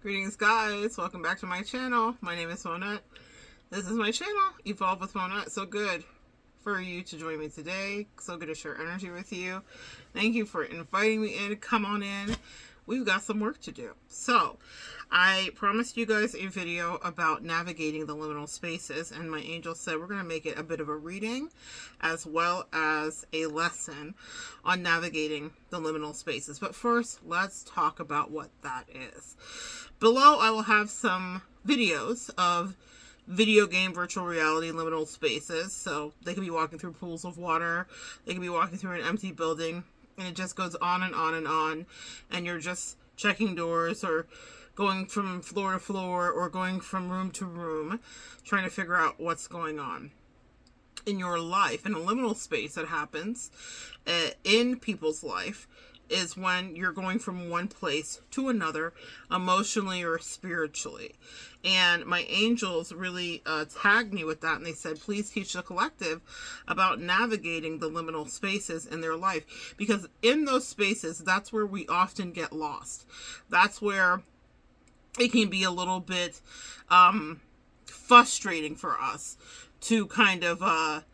Greetings guys, welcome back to my channel. My name is Monette. This is my channel, Evolve with Monette. So good for you to join me today. So good to share energy with you. Thank you for inviting me in. Come on in. We've got some work to do. So, I promised you guys a video about navigating the liminal spaces, and my angel said we're going to make it a bit of a reading as well as a lesson on navigating the liminal spaces. But first, let's talk about what that is. Below, I will have some videos of video game virtual reality liminal spaces. So they could be walking through pools of water, they could be walking through an empty building, and it just goes on and on and on, and you're just checking doors or going from floor to floor or going from room to room trying to figure out what's going on in your life. In a liminal space that happens in people's life is when you're going from one place to another, emotionally or spiritually. And my angels really tagged me with that, and they said, please teach the collective about navigating the liminal spaces in their life. Because in those spaces, that's where we often get lost. That's where it can be a little bit frustrating for us to kind of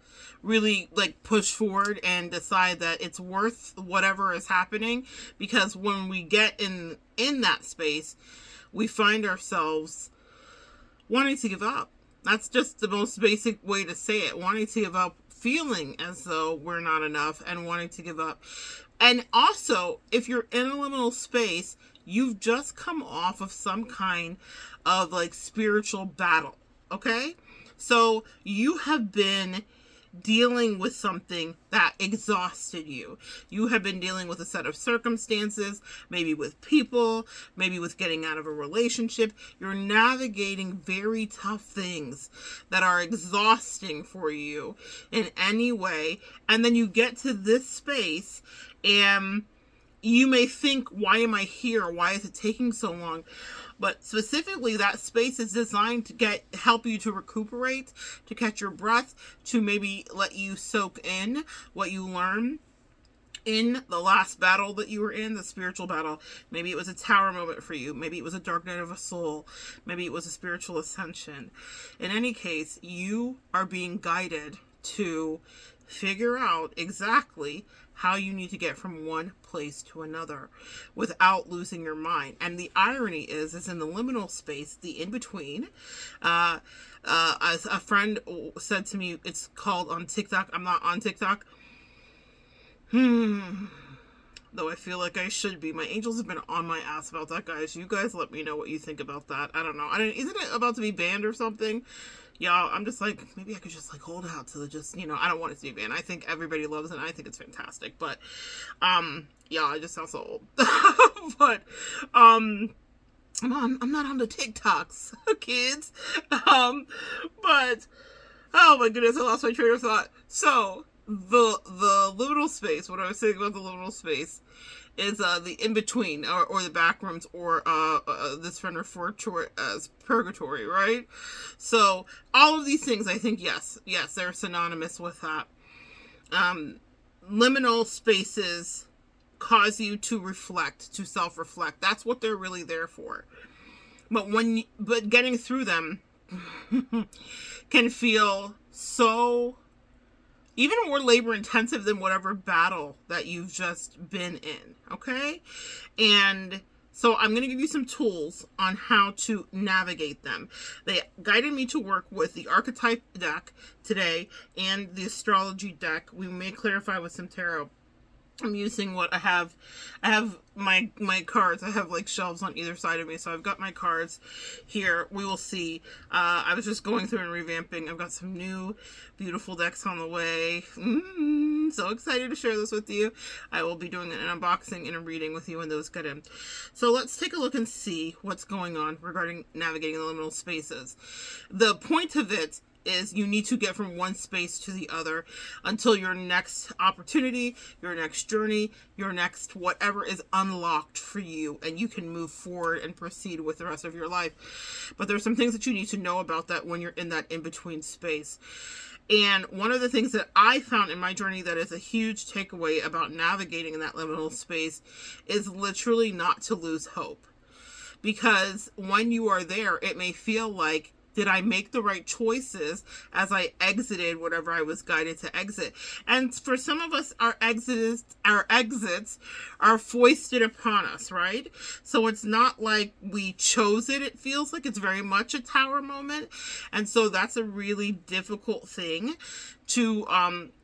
really like push forward and decide that it's worth whatever is happening, because when we get in that space, we find ourselves wanting to give up. That's just the most basic way to say it. Wanting to give up, feeling as though we're not enough and wanting to give up. And also, if you're in a liminal space, you've just come off of some kind of like spiritual battle, okay? So you have been dealing with something that exhausted you. You have been dealing with a set of circumstances, maybe with people, maybe with getting out of a relationship. You're navigating very tough things that are exhausting for you in any way. And then you get to this space and you may think, why am I here? Why is it taking so long? But specifically, that space is designed to help you to recuperate, to catch your breath, to maybe let you soak in what you learn in the last battle that you were in, the spiritual battle. Maybe it was a tower moment for you. Maybe it was a dark night of a soul. Maybe it was a spiritual ascension. In any case, you are being guided to figure out exactly how you need to get from one place to another without losing your mind. And the irony is in the liminal space, the in-between, as a friend said to me, it's called on TikTok. I'm not on TikTok. Though I feel like I should be. My angels have been on my ass about that, guys. You guys let me know what you think about that. I don't know. Isn't it about to be banned or something? Y'all, I'm just like, maybe I could just like hold out to just, I don't want it to be banned. I think everybody loves it, and I think it's fantastic. But, yeah, I just sound so old. But, I'm not on the TikToks, kids. But, oh my goodness, I lost my train of thought. So, the liminal space, what I was saying about the liminal space, is the in-between, or the backrooms, or this friend referred to it as purgatory, right? So all of these things, I think, yes, they're synonymous with that. Liminal spaces cause you to reflect, to self-reflect. That's what they're really there for. But getting through them can feel so even more labor intensive than whatever battle that you've just been in, okay? And so I'm going to give you some tools on how to navigate them. They guided me to work with the archetype deck today and the astrology deck. We may clarify with some tarot. I'm using what I have. I have my cards. I have like shelves on either side of me. So I've got my cards here. We will see. I was just going through and revamping. I've got some new beautiful decks on the way. So excited to share this with you. I will be doing an unboxing and a reading with you when those get in. So let's take a look and see what's going on regarding navigating the liminal spaces. The point of it is you need to get from one space to the other until your next opportunity, your next journey, your next whatever is unlocked for you, and you can move forward and proceed with the rest of your life. But there's some things that you need to know about that when you're in that in-between space. And one of the things that I found in my journey that is a huge takeaway about navigating in that liminal space is literally not to lose hope. because when you are there, it may feel like, did I make the right choices as I exited whatever I was guided to exit? And for some of us, our exits are foisted upon us, right? So it's not like we chose it. It feels like it's very much a tower moment. And so that's a really difficult thing to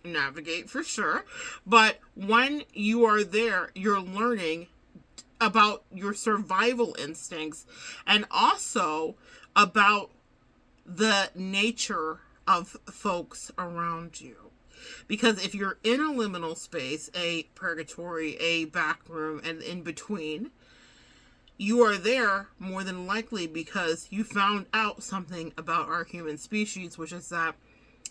navigate for sure. But when you are there, you're learning about your survival instincts and also about the nature of folks around you. Because if you're in a liminal space, a purgatory, a back room, and in between, you are there more than likely because you found out something about our human species, which is that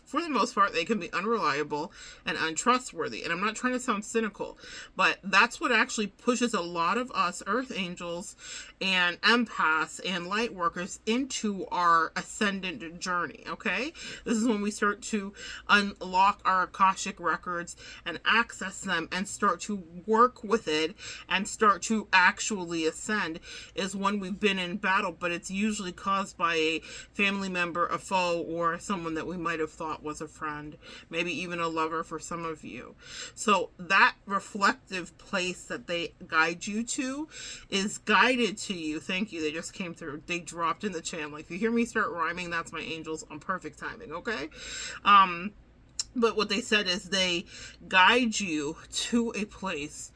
for the most part, they can be unreliable and untrustworthy. And I'm not trying to sound cynical, but that's what actually pushes a lot of us Earth Angels and empaths and light workers into our ascendant journey, okay? This is when we start to unlock our Akashic records and access them and start to work with it and start to actually ascend, is when we've been in battle, but it's usually caused by a family member, a foe, or someone that we might have thought was a friend, maybe even a lover for some of you. So that reflective place that they guide you to is guided to you. Thank you. They just came through. They dropped in the channel. Like, if you hear me start rhyming, that's my angels on perfect timing, okay? But what they said is they guide you to a place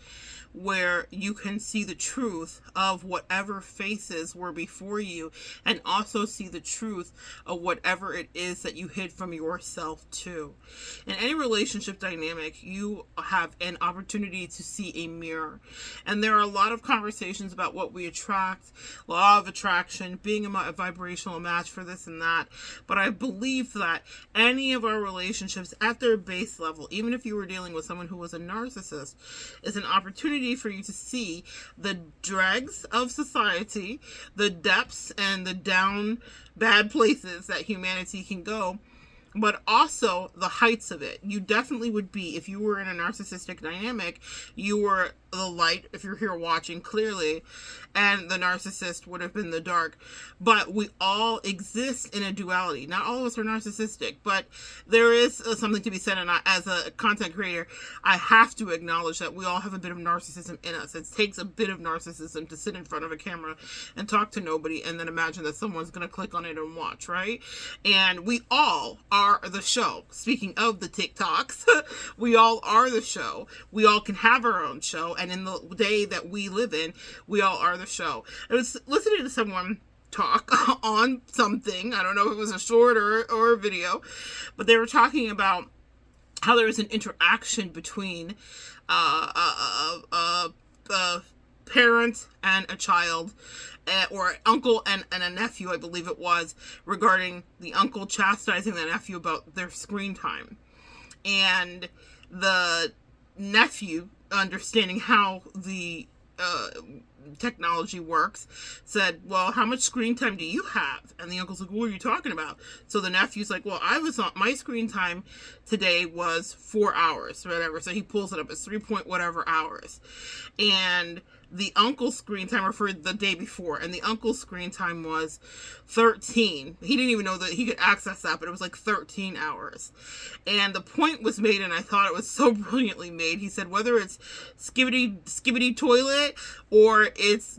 where you can see the truth of whatever faces were before you, and also see the truth of whatever it is that you hid from yourself too. In any relationship dynamic, you have an opportunity to see a mirror. And there are a lot of conversations about what we attract, law of attraction, being a vibrational match for this and that. But I believe that any of our relationships at their base level, even if you were dealing with someone who was a narcissist, is an opportunity for you to see the dregs of society, the depths and the down bad places that humanity can go, but also the heights of it. You definitely would be, if you were in a narcissistic dynamic, you were the light, if you're here watching clearly, and the narcissist would have been the dark. But we all exist in a duality. Not all of us are narcissistic, but there is something to be said, and as a content creator, I have to acknowledge that we all have a bit of narcissism in us. It takes a bit of narcissism to sit in front of a camera and talk to nobody and then imagine that someone's going to click on it and watch, right? And we all are the show. Speaking of the TikToks, we all are the show. We all can have our own show, and in the day that we live in, we all are the show. I was listening to someone talk on something, I don't know if it was a short or a video, but they were talking about how there is an interaction between a parent and a child, or an uncle and a nephew, I believe it was, regarding the uncle chastising the nephew about their screen time. And the nephew, understanding how the technology works, said, well, how much screen time do you have? And the uncle's like, what are you talking about? So the nephew's like, well, my screen time today was 4 hours, or whatever. So he pulls it up, it's 3 point whatever hours. And the uncle's screen time referred the day before, and the uncle's screen time was 13. He didn't even know that he could access that, but it was like 13 hours. And the point was made, and I thought it was so brilliantly made. He said, whether it's skibbity toilet, or it's,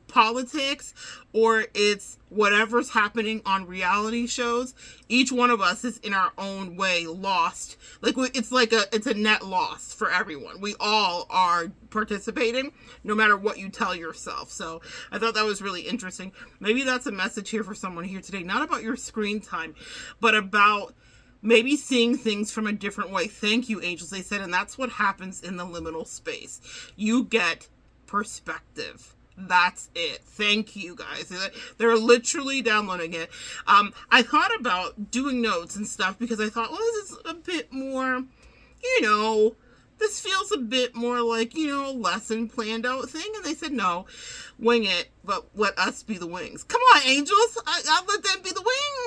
politics, or it's whatever's happening on reality shows, each one of us is in our own way lost. Like, it's a net loss for everyone. We all are participating, no matter what you tell yourself. So I thought that was really interesting. Maybe that's a message here for someone here today, not about your screen time, but about maybe seeing things from a different way. Thank you, angels, they said, and that's what happens in the liminal space. You get perspective. That's it. Thank you, guys. They're literally downloading it. I thought about doing notes and stuff because I thought, well, this is a bit more, this feels a bit more like, a lesson planned out thing. And they said, no, wing it, but let us be the wings. Come on, angels. I'll let them be the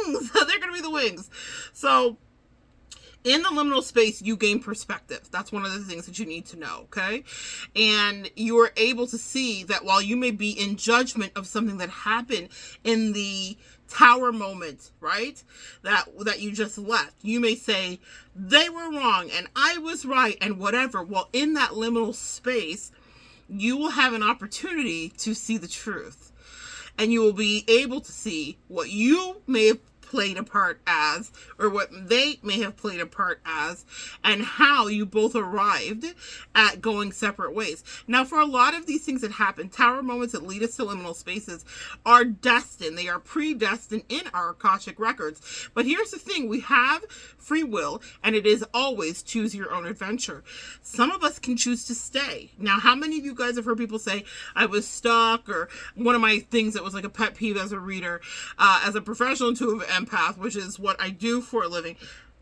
wings. They're going to be the wings. So In the liminal space, you gain perspective. That's one of the things that you need to know, okay? And you are able to see that while you may be in judgment of something that happened in the tower moment, right? That you just left. You may say, they were wrong and I was right and whatever. Well, in that liminal space, you will have an opportunity to see the truth. And you will be able to see what you may have played a part as, or what they may have played a part as, and how you both arrived at going separate ways. Now, for a lot of these things that happen, tower moments that lead us to liminal spaces are destined. They are predestined in our Akashic records. But here's the thing. We have free will, and it is always choose your own adventure. Some of us can choose to stay. Now, how many of you guys have heard people say, I was stuck, or one of my things that was like a pet peeve as a reader, as a professional intuitive empath, which is what I do for a living.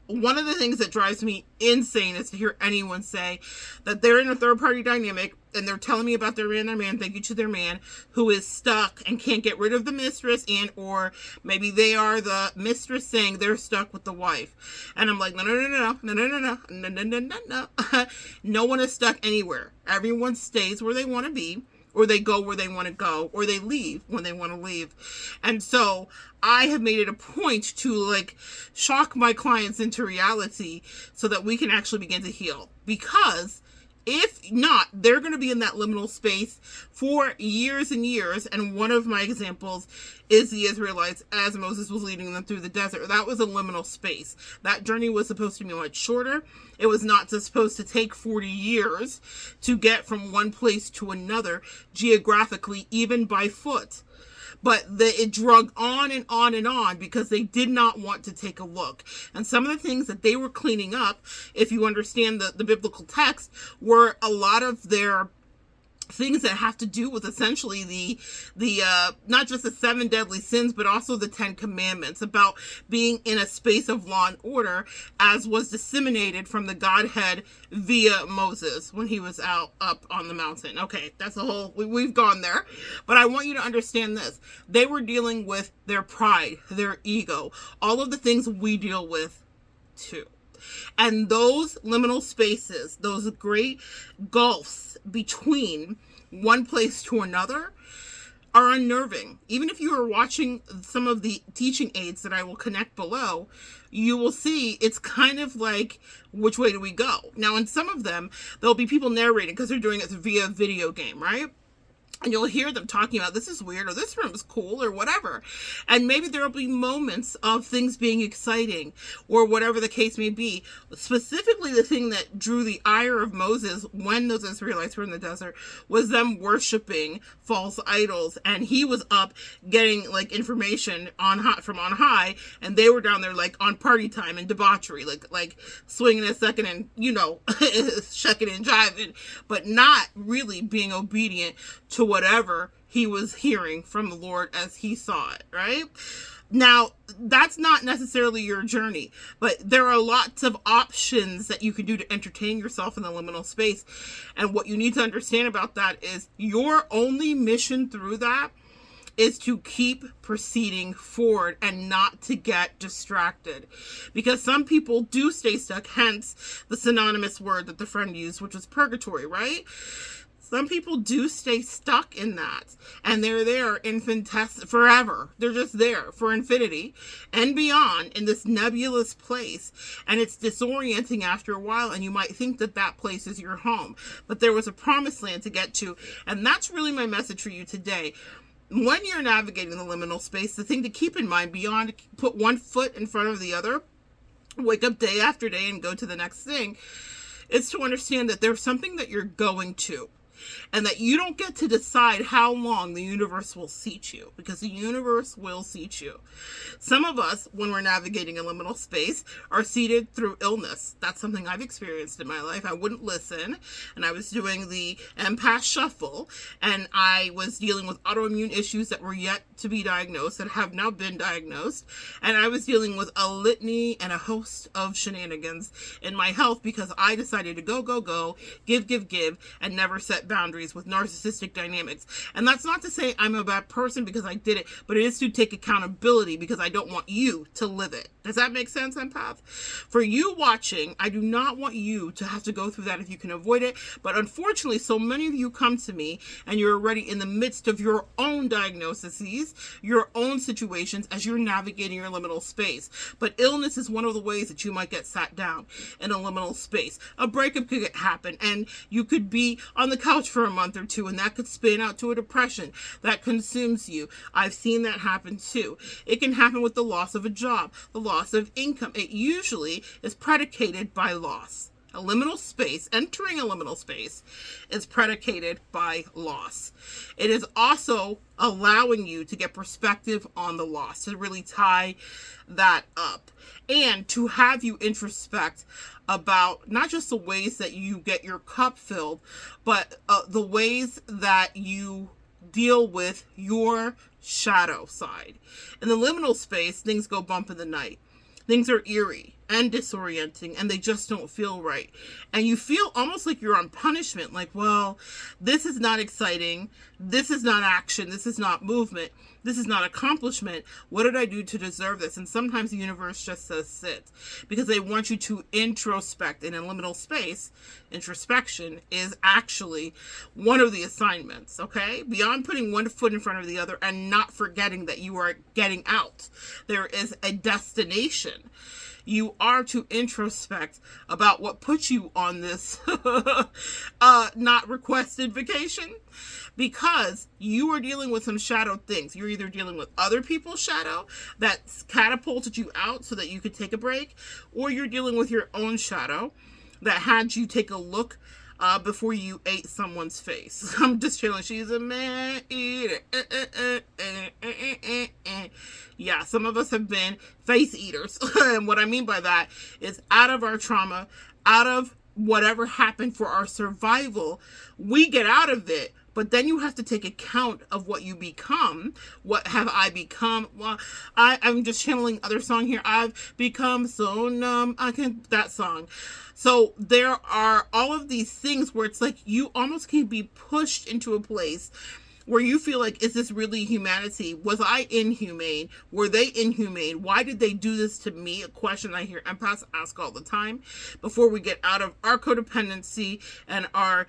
One of the things that drives me insane is to hear anyone say that they're in a third-party dynamic and they're telling me about their man, thank you to their man, who is stuck and can't get rid of the mistress, and or maybe they are the mistress saying they're stuck with the wife. And I'm like, no. No one is stuck anywhere. Everyone stays where they want to be, or they go where they want to go, or they leave when they want to leave. And so I have made it a point to like shock my clients into reality so that we can actually begin to heal. Because if not, they're going to be in that liminal space for years and years. And one of my examples is the Israelites as Moses was leading them through the desert. That was a liminal space. That journey was supposed to be much shorter. It was not supposed to take 40 years to get from one place to another geographically, even by foot. But it drug on and on and on because they did not want to take a look. And some of the things that they were cleaning up, if you understand the biblical text, were a lot of their things that have to do with essentially the not just the 7 deadly sins, but also the 10 commandments, about being in a space of law and order as was disseminated from the Godhead via Moses when he was out up on the mountain. Okay, that's a whole, we've gone there, but I want you to understand this. They were dealing with their pride, their ego, all of the things we deal with too. And those liminal spaces, those great gulfs between one place to another, are unnerving. Even if you are watching some of the teaching aids that I will connect below, you will see it's kind of like, which way do we go? Now, in some of them, there'll be people narrating because they're doing it via video game, right? And you'll hear them talking about, this is weird, or this room is cool, or whatever. And maybe there'll be moments of things being exciting, or whatever the case may be. Specifically, the thing that drew the ire of Moses when those Israelites were in the desert was them worshiping false idols. And he was up getting like information from on high, and they were down there like on party time and debauchery, like swinging a second and, shucking and jiving, but not really being obedient to whatever he was hearing from the Lord as he saw it, right? Now, that's not necessarily your journey, but there are lots of options that you can do to entertain yourself in the liminal space. And what you need to understand about that is your only mission through that is to keep proceeding forward and not to get distracted. Because some people do stay stuck, hence the synonymous word that the friend used, which was purgatory, right? Some people do stay stuck in that, and they're there forever. They're just there for infinity and beyond in this nebulous place, and it's disorienting after a while, and you might think that that place is your home, but there was a promised land to get to, and that's really my message for you today. When you're navigating the liminal space, the thing to keep in mind, beyond put one foot in front of the other, wake up day after day and go to the next thing, is to understand that there's something that you're going to. And that you don't get to decide how long the universe will seat you, because the universe will seat you. Some of us, when we're navigating a liminal space, are seated through illness. That's something I've experienced in my life. I wouldn't listen, and I was doing the empath shuffle, and I was dealing with autoimmune issues that were yet to be diagnosed, that have now been diagnosed, and I was dealing with a litany and a host of shenanigans in my health because I decided to go, give, and never set set boundaries with narcissistic dynamics. And that's not to say I'm a bad person because I did it, but it is to take accountability because I don't want you to live it. Does that make sense, empath? For you watching, I do not want you to have to go through that if you can avoid it. But unfortunately, so many of you come to me and you're already in the midst of your own diagnoses, your own situations as you're navigating your liminal space. But illness is one of the ways that you might get sat down in a liminal space. A breakup could happen and you could be on the couch for a month or two, and that could spin out to a depression that consumes you. I've seen that happen too. It can happen with the loss of a job, the loss of income. It usually is predicated by loss. A liminal space, entering a liminal space, is predicated by loss. It is also allowing you to get perspective on the loss, to really tie that up, and to have you introspect about not just the ways that you get your cup filled, but the ways that you deal with your shadow side. In the liminal space, things go bump in the night. Things are eerie and disorienting, and they just don't feel right. And you feel almost like you're on punishment, like, well, this is not exciting, this is not action, this is not movement, this is not accomplishment. What did I do to deserve this? And sometimes the universe just says sit, because they want you to introspect. In a liminal space, introspection is actually one of the assignments, okay? Beyond putting one foot in front of the other and not forgetting that you are getting out, there is a destination. You are to introspect about what put you on this not requested vacation, because you are dealing with some shadow things. You're either dealing with other people's shadow that catapulted you out so that you could take a break, or you're dealing with your own shadow that had you take a look before you ate someone's face. I'm just chilling. She's a man eater. Yeah, some of us have been face eaters. And what I mean by that is out of our trauma, out of whatever happened for our survival, we get out of it. But then you have to take account of what you become. What have I become? Well, I'm just channeling other song here. I've become so numb. That song. So there are all of these things where it's like you almost can be pushed into a place where you feel like, is this really humanity? Was I inhumane? Were they inhumane? Why did they do this to me? A question I hear empaths ask all the time before we get out of our codependency and our,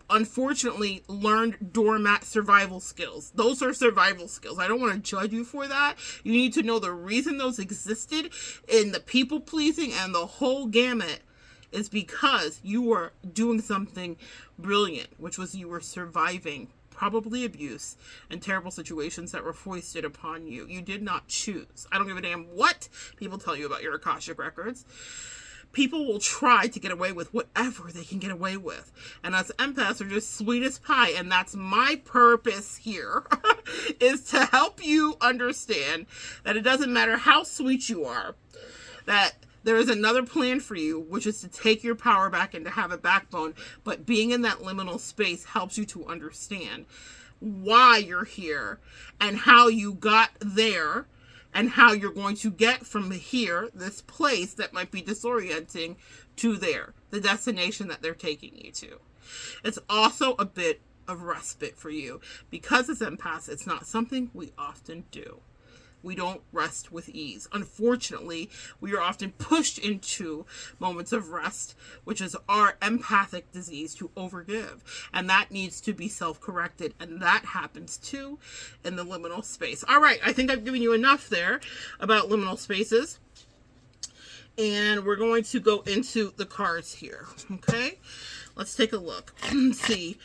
unfortunately, learned doormat survival skills. Those are survival skills. I don't want to judge you for that. You need to know the reason those existed in the people pleasing and the whole gamut is because you were doing something brilliant, which was you were surviving probably abuse and terrible situations that were foisted upon you. You did not choose. I don't give a damn what people tell you about your Akashic records. People will try to get away with whatever they can get away with. And us empaths are just sweet as pie. And that's my purpose here, is to help you understand that it doesn't matter how sweet you are, that there is another plan for you, which is to take your power back and to have a backbone. But being in that liminal space helps you to understand why you're here and how you got there and how you're going to get from here, this place that might be disorienting, to there, the destination that they're taking you to. It's also a bit of respite for you, because as empaths, it's not something we often do. We don't rest with ease. Unfortunately, we are often pushed into moments of rest, which is our empathic disease, to overgive. And that needs to be self-corrected. And that happens too in the liminal space. All right, I think I've given you enough there about liminal spaces. And we're going to go into the cards here. Okay, let's take a look and see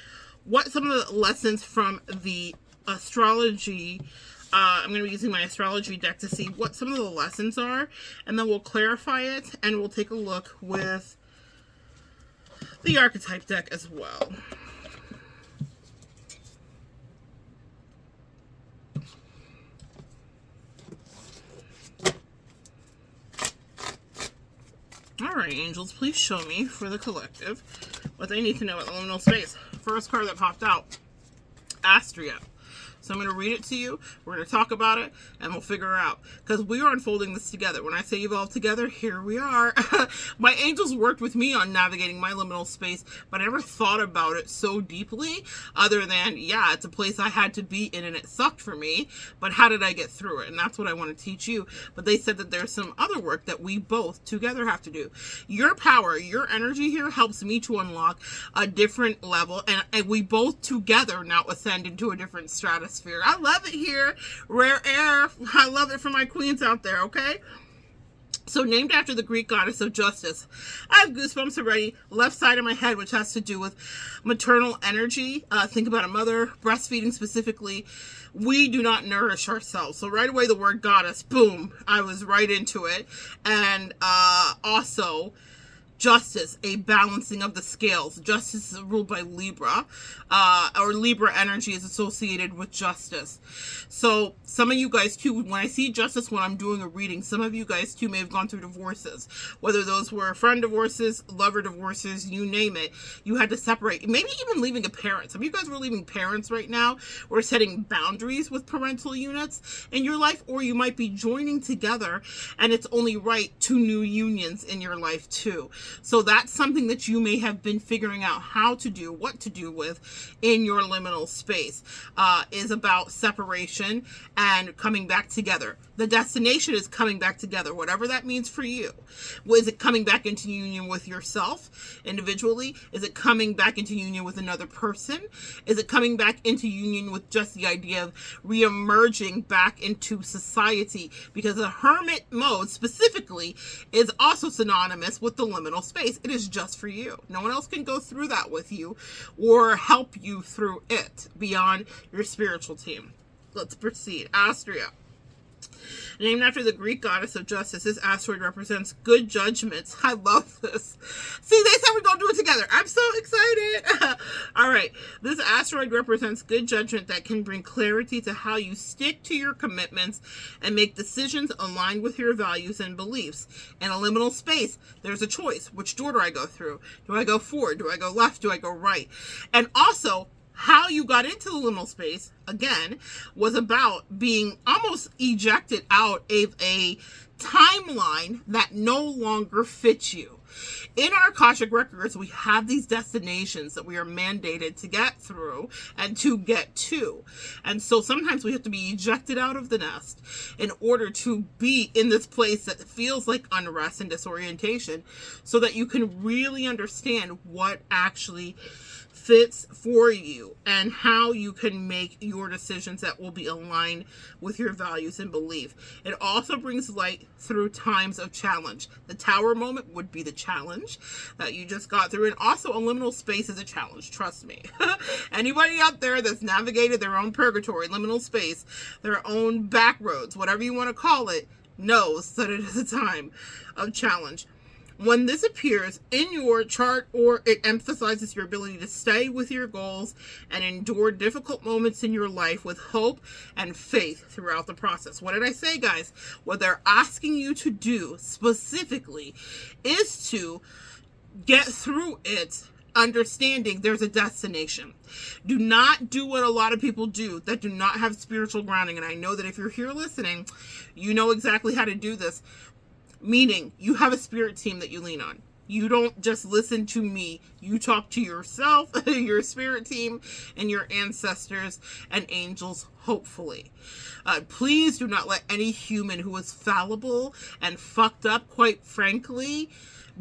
what some of the lessons from the astrology. I'm going to be using my astrology deck to see what some of the lessons are, and then we'll clarify it, and we'll take a look with the archetype deck as well. All right, angels, please show me for the collective what they need to know at the liminal space. First card that popped out, Astria. So I'm going to read it to you. We're going to talk about it, and we'll figure it out. Because we are unfolding this together. When I say evolve together, here we are. My angels worked with me on navigating my liminal space, but I never thought about it so deeply, other than, yeah, it's a place I had to be in, and it sucked for me, but how did I get through it? And that's what I want to teach you. But they said that there's some other work that we both together have to do. Your power, your energy here helps me to unlock a different level, and we both together now ascend into a different stratosphere. I love it here. Rare air. I love it for my queens out there, okay? So named after the Greek goddess of justice. I have goosebumps already. Left side of my head, which has to do with maternal energy. Think about a mother, breastfeeding specifically. We do not nourish ourselves. So right away, the word goddess, boom, I was right into it. And also, justice, a balancing of the scales. Justice is ruled by Libra, or Libra energy is associated with justice. So some of you guys too, when I see justice when I'm doing a reading, some of you guys too may have gone through divorces, whether those were friend divorces, lover divorces, you name it. You had to separate, maybe even leaving a parent. Some of you guys were leaving parents right now, or setting boundaries with parental units in your life, or you might be joining together, and it's only right two new unions in your life too. So that's something that you may have been figuring out how to do, what to do with in your liminal space, is about separation and coming back together. The destination is coming back together, whatever that means for you. Is it coming back into union with yourself individually? Is it coming back into union with another person? Is it coming back into union with just the idea of re-emerging back into society? Because the hermit mode specifically is also synonymous with the liminal space. It is just for you. No one else can go through that with you or help you through it beyond your spiritual team. Let's proceed. Astrea. Named after the Greek goddess of justice, this asteroid represents good judgments. I love this. See, they said we're going to do it together. I'm so excited. All right. This asteroid represents good judgment that can bring clarity to how you stick to your commitments and make decisions aligned with your values and beliefs. In a liminal space, there's a choice. Which door do I go through? Do I go forward? Do I go left? Do I go right? And also, how you got into the liminal space, again, was about being almost ejected out of a timeline that no longer fits you. In our Akashic records, we have these destinations that we are mandated to get through and to get to. And so sometimes we have to be ejected out of the nest in order to be in this place that feels like unrest and disorientation, so that you can really understand what actually fits for you and how you can make your decisions that will be aligned with your values and belief. It also brings light through times of challenge. The tower moment would be the challenge that you just got through, and also a liminal space is a challenge, trust me. Anybody out there that's navigated their own purgatory, liminal space, their own back roads, whatever you want to call it, knows that it is a time of challenge. When this appears in your chart, or it emphasizes your ability to stay with your goals and endure difficult moments in your life with hope and faith throughout the process. What did I say, guys? What they're asking you to do specifically is to get through it, understanding there's a destination. Do not do what a lot of people do that do not have spiritual grounding. And I know that if you're here listening, you know exactly how to do this. Meaning, you have a spirit team that you lean on. You don't just listen to me. You talk to yourself, your spirit team, and your ancestors and angels, hopefully. Please do not let any human who is fallible and fucked up, quite frankly,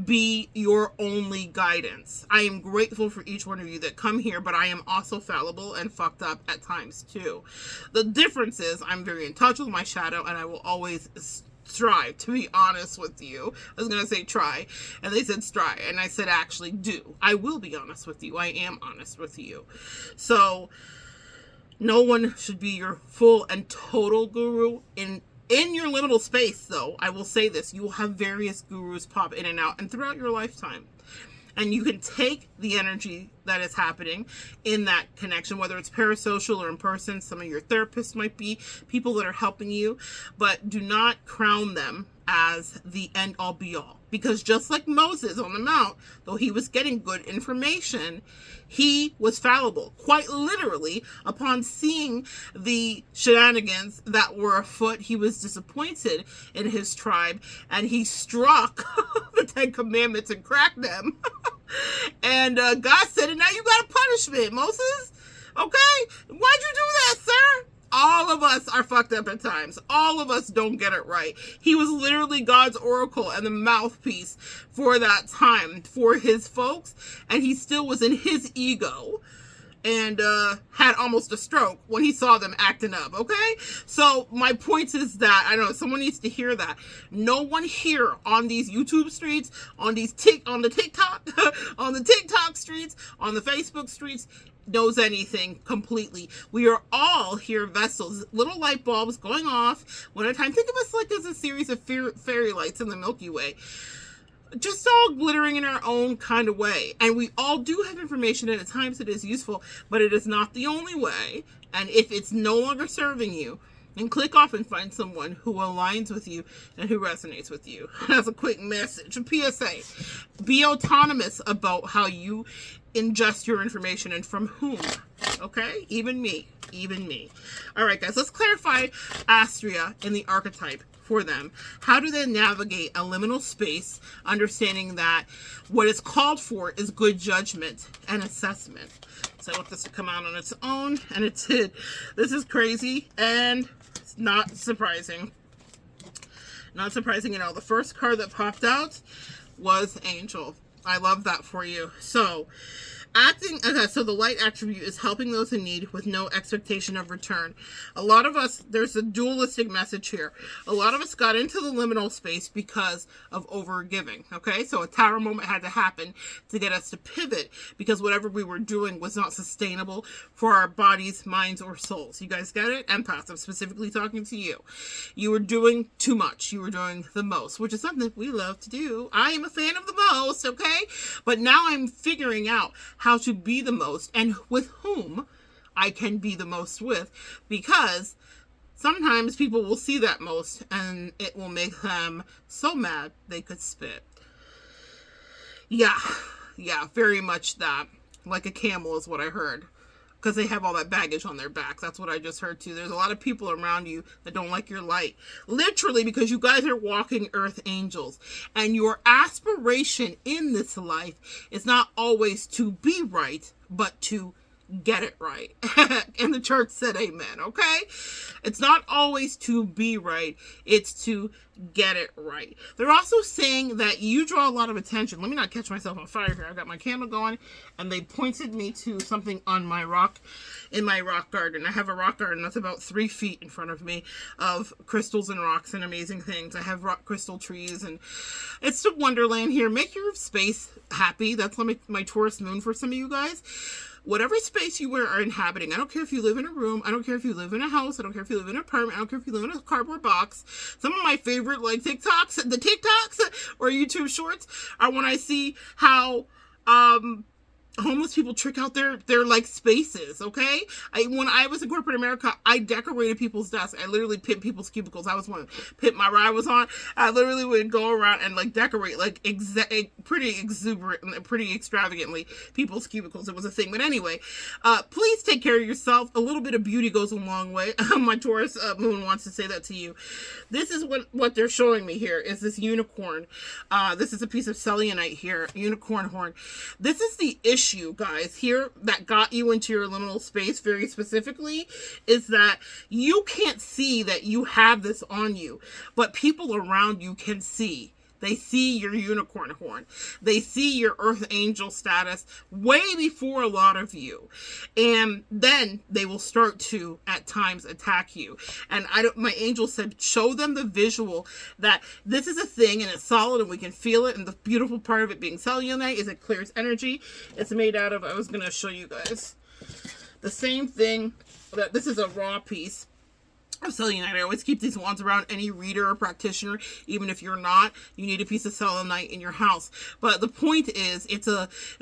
be your only guidance. I am grateful for each one of you that come here, but I am also fallible and fucked up at times too. The difference is I'm very in touch with my shadow, and I will always strive to be honest with you. I was going to say try, and they said strive, and I said actually do. I will be honest with you. I am honest with you. So no one should be your full and total guru. In your liminal space, though, I will say this, you will have various gurus pop in and out and throughout your lifetime. And you can take the energy that is happening in that connection, whether it's parasocial or in person. Some of your therapists might be people that are helping you, but do not crown them as the end all be all. Because just like Moses on the mount, though he was getting good information, he was fallible. Quite literally, upon seeing the shenanigans that were afoot, he was disappointed in his tribe, and he struck the 10 Commandments and cracked them. And God said, and now you got a punishment, Moses. Okay? Why'd you do that, sir? All of us are fucked up at times. All of us don't get it right. He was literally God's oracle and the mouthpiece for that time for his folks, and he still was in his ego and had almost a stroke when he saw them acting up, okay? So my point is that, I know someone needs to hear that. No one here on these YouTube streets, on the TikTok, on the TikTok streets, on the Facebook streets, knows anything completely. We are all here vessels, little light bulbs going off one at a time. Think of us like there's a series of fairy lights in the Milky Way, just all glittering in our own kind of way. And we all do have information, and at times it is useful, but it is not the only way. And if it's no longer serving you, then click off and find someone who aligns with you and who resonates with you. That's a quick message, a PSA. Be autonomous about how you ingest your information and from whom. Okay? Even me. All right, guys, let's clarify Astria in the archetype for them. How do they navigate a liminal space, understanding that what is called for is good judgment and assessment? So I want this to come out on its own, and it did. This is crazy, and it's not surprising. Not surprising at all. The first card that popped out was Angel. I love that for you. So, so the light attribute is helping those in need with no expectation of return. A lot of us, there's a dualistic message here. A lot of us got into the liminal space because of overgiving, okay? So a tower moment had to happen to get us to pivot because whatever we were doing was not sustainable for our bodies, minds, or souls. You guys get it? Empaths, I'm specifically talking to you. You were doing too much. You were doing the most, which is something we love to do. I am a fan of the most, okay? But now I'm figuring out how to be the most and with whom I can be the most with, because sometimes people will see that most and it will make them so mad they could spit. Yeah, very much that. Like a camel is what I heard. Because they have all that baggage on their backs. That's what I just heard too. There's a lot of people around you that don't like your light. Literally, because you guys are walking earth angels. And your aspiration in this life is not always to be right, but to get it right. And the church said amen, okay? It's not always to be right. It's to get it right. They're also saying that you draw a lot of attention. Let me not catch myself on fire here. I've got my candle going, and they pointed me to something on my rock, in my rock garden. I have a rock garden that's about 3 feet in front of me of crystals and rocks and amazing things. I have rock crystal trees, and it's a wonderland here. Make your space happy. That's my Taurus moon for some of you guys. Whatever space you are inhabiting, I don't care if you live in a room, I don't care if you live in a house, I don't care if you live in an apartment, I don't care if you live in a cardboard box. Some of my favorite the TikToks or YouTube shorts are when I see how homeless people trick out their like spaces, okay? When I was in corporate America, I decorated people's desks. I literally pimped people's cubicles. I was one pimp my ride was on. I literally would go around and like decorate like pretty exuberant, pretty extravagantly people's cubicles. It was a thing. But anyway, please take care of yourself. A little bit of beauty goes a long way. My Taurus moon wants to say that to you. This is what they're showing me here is this unicorn. This is a piece of selenite here, unicorn horn. This is the issue, guys, here that got you into your liminal space very specifically, is that you can't see that you have this on you, but people around you can see. They see your unicorn horn. They see your earth angel status way before a lot of you. And then they will start to, at times, attack you. And my angel said, show them the visual that this is a thing and it's solid and we can feel it. And the beautiful part of it being selenite is it clears energy. It's made out of, I was going to show you guys, the same thing. That this is a raw piece. selenite. I always keep these wands around any reader or practitioner. Even if you're not, you need a piece of selenite in your house. But the point is, it's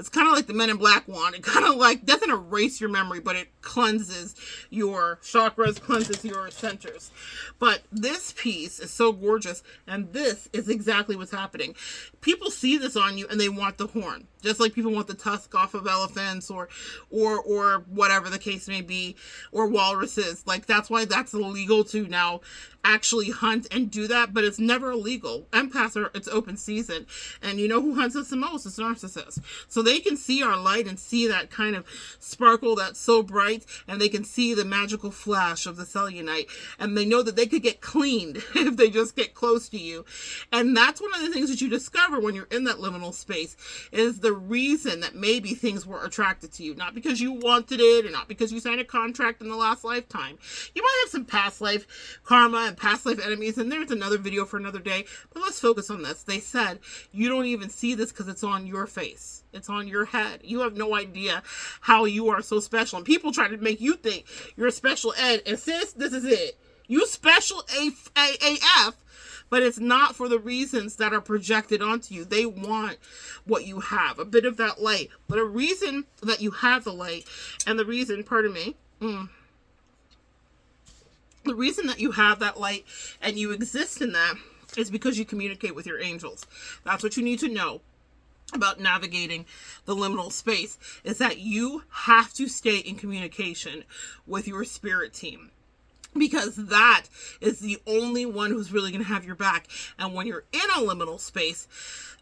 kind of like the Men in Black wand. It kind of like doesn't erase your memory, but it cleanses your chakras, cleanses your centers. But this piece is so gorgeous, and this is exactly what's happening. People see this on you and they want the horn, just like people want the tusk off of elephants or whatever the case may be, or walruses. Like, that's why that's illegal to now actually hunt and do that, but it's never illegal. Empaths are, it's open season, and you know who hunts us the most? It's narcissists. So they can see our light and see that kind of sparkle that's so bright, and they can see the magical flash of the selenite, and they know that they could get cleaned if they just get close to you. And that's one of the things that you discover when you're in that liminal space, is the reason that maybe things were attracted to you. Not because you wanted it, or not because you signed a contract in the last lifetime. You might have some past life karma and past life enemies, and there's another video for another day, but let's focus on this. They said you don't even see this because it's on your face. It's on your head. You have no idea how you are so special, and people try to make you think you're a special ed, and sis, this is it. You special AF, but it's not for the reasons that are projected onto you. They want what you have, a bit of that light, but a reason that you have the light, and the reason, pardon me, the reason that you have that light and you exist in that is because you communicate with your angels. That's what you need to know about navigating the liminal space, is that you have to stay in communication with your spirit team, because that is the only one who's really going to have your back. And when you're in a liminal space,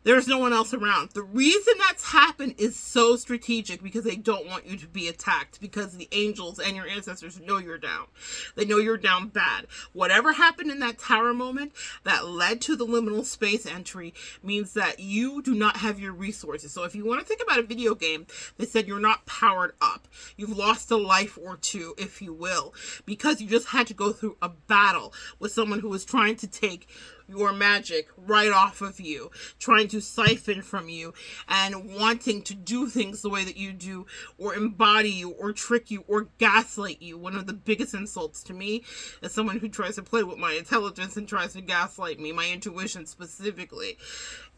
there's no one else around. The reason that's happened is so strategic, because they don't want you to be attacked, because the angels and your ancestors know you're down. They know you're down bad. Whatever happened in that tower moment that led to the liminal space entry means that you do not have your resources. So if you want to think about a video game, they said you're not powered up. You've lost a life or two, if you will, because you just had to go through a battle with someone who was trying to take your magic right off of you, trying to siphon from you, and wanting to do things the way that you do, or embody you, or trick you, or gaslight you. One of the biggest insults to me is someone who tries to play with my intelligence and tries to gaslight me, my intuition specifically.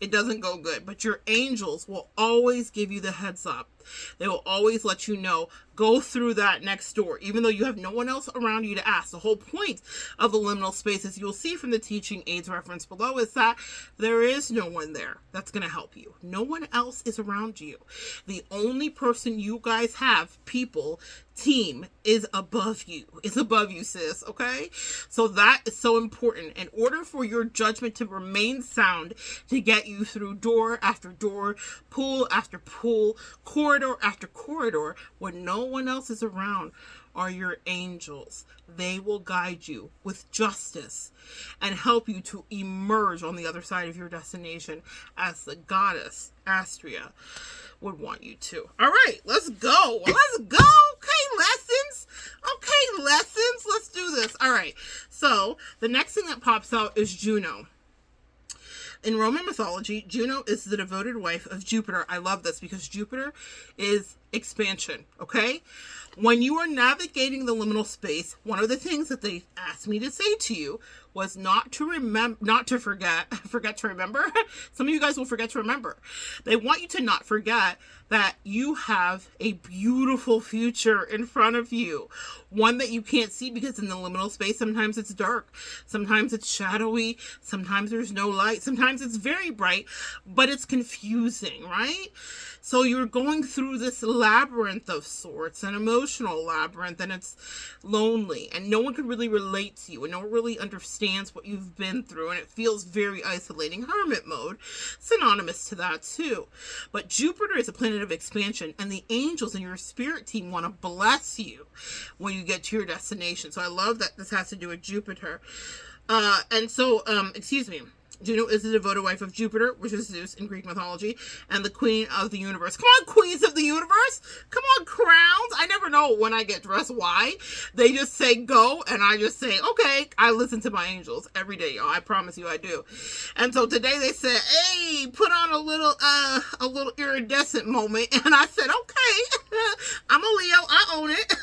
It doesn't go good, but your angels will always give you the heads up. They will always let you know, go through that next door, even though you have no one else around you to ask. The whole point of the liminal space, as you'll see from the teaching aids reference below, is that there is no one there that's going to help you. No one else is around you. The only person you guys have, people, team, is above you. Is above you, sis, okay? So that is so important. In order for your judgment to remain sound, to get you through door after door, pool after pool, corridor after corridor, when no one else is around, are your angels. They will guide you with justice and help you to emerge on the other side of your destination as the goddess Astria would want you to. All right, let's go. Let's go. Okay, lessons. Okay, lessons. Let's do this. All right. So the next thing that pops out is Juno. In Roman mythology, Juno is the devoted wife of Jupiter. I love this because Jupiter is expansion, okay? When you are navigating the liminal space, one of the things that they asked me to say to you was not to forget to remember. Some of you guys will forget to remember. They want you to not forget that you have a beautiful future in front of you. One that you can't see, because in the liminal space, sometimes it's dark, sometimes it's shadowy, sometimes there's no light, sometimes it's very bright, but it's confusing, right? So you're going through this labyrinth of sorts, an emotional labyrinth, and it's lonely, and no one can really relate to you, and no one really understands what you've been through, and it feels very isolating. Hermit mode, synonymous to that too. But Jupiter is a planet of expansion, and the angels and your spirit team want to bless you when you get to your destination. So I love that this has to do with Jupiter. Excuse me. Juno is the devoted wife of Jupiter, which is Zeus in Greek mythology, and the queen of the universe. Come on, queens of the universe. Come on, crowns. I never know when I get dressed why. They just say go, and I just say, okay. I listen to my angels every day, y'all. I promise you I do. And so today they said, hey, put on a little iridescent moment. And I said, okay. I'm a Leo. I own it.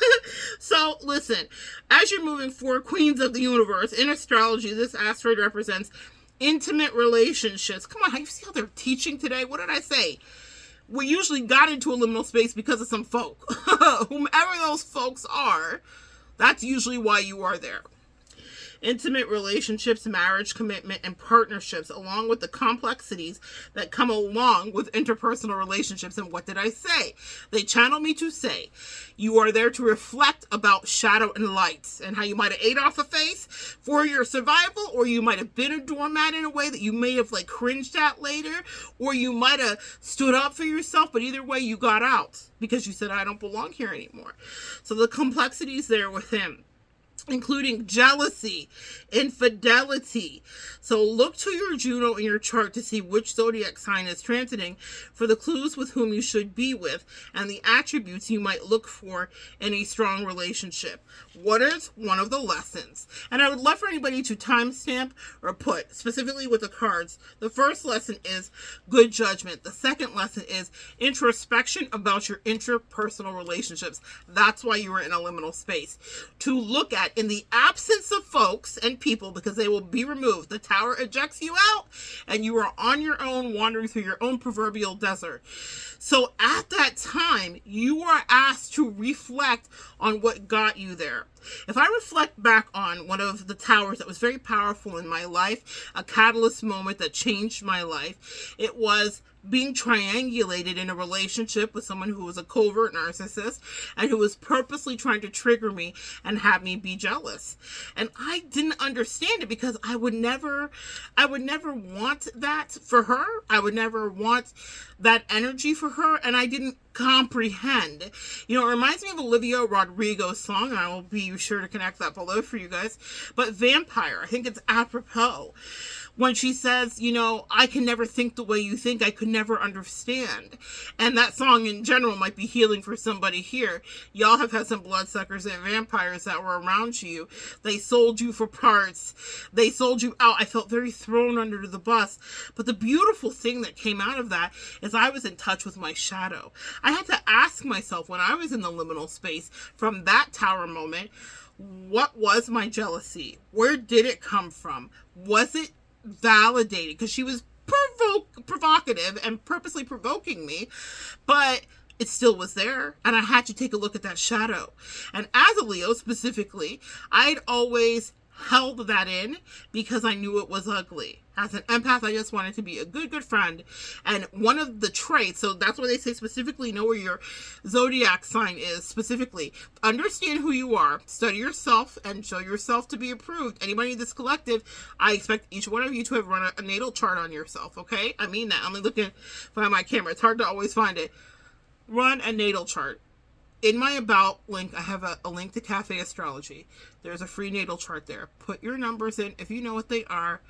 So listen, as you're moving forward, queens of the universe, in astrology, this asteroid represents intimate relationships. Come on, you see how they're teaching today? What did I say? We usually got into a liminal space because of some folk. Whomever those folks are, that's usually why you are there. Intimate relationships, marriage, commitment, and partnerships, along with the complexities that come along with interpersonal relationships. And what did I say? They channel me to say, you are there to reflect about shadow and light, and how you might have ate off a face for your survival, or you might have been a doormat in a way that you may have like cringed at later, or you might have stood up for yourself, but either way you got out because you said, I don't belong here anymore. So the complexities there with him, including jealousy, infidelity. So look to your Juno in your chart to see which zodiac sign is transiting for the clues with whom you should be with and the attributes you might look for in a strong relationship. What is one of the lessons? And I would love for anybody to timestamp or put, specifically with the cards, the first lesson is good judgment. The second lesson is introspection about your interpersonal relationships. That's why you are in a liminal space. To look at, in the absence of folks and people, because they will be removed, the tower ejects you out and you are on your own, wandering through your own proverbial desert. So at that time, you are asked to reflect on what got you there. If I reflect back on one of the towers that was very powerful in my life, a catalyst moment that changed my life, it was being triangulated in a relationship with someone who was a covert narcissist and who was purposely trying to trigger me and have me be jealous. And I didn't understand it because I would never want that for her. I would never want that energy for her, and I didn't comprehend. You know, it reminds me of Olivia Rodrigo's song, and I will be sure to connect that below for you guys. But Vampire, I think it's apropos. When she says, you know, I can never think the way you think, I could never understand. And that song in general might be healing for somebody here. Y'all have had some bloodsuckers and vampires that were around you. They sold you for parts. They sold you out. I felt very thrown under the bus. But the beautiful thing that came out of that is I was in touch with my shadow. I had to ask myself when I was in the liminal space from that tower moment, what was my jealousy? Where did it come from? Was it validated? Because she was provocative and purposely provoking me, but it still was there, and I had to take a look at that shadow. And as a Leo specifically, I'd always held that in because I knew it was ugly. As an empath, I just wanted to be a good friend. And one of the traits, so that's why they say specifically know where your zodiac sign is, specifically understand who you are, study yourself, and show yourself to be approved. Anybody in this collective, I expect each one of you to have run a natal chart on yourself, okay? I mean that. I'm looking by my camera. It's hard to always find it. Run a natal chart. In my About link, I have a link to Cafe Astrology. There's a free natal chart there. Put your numbers in if you know what they are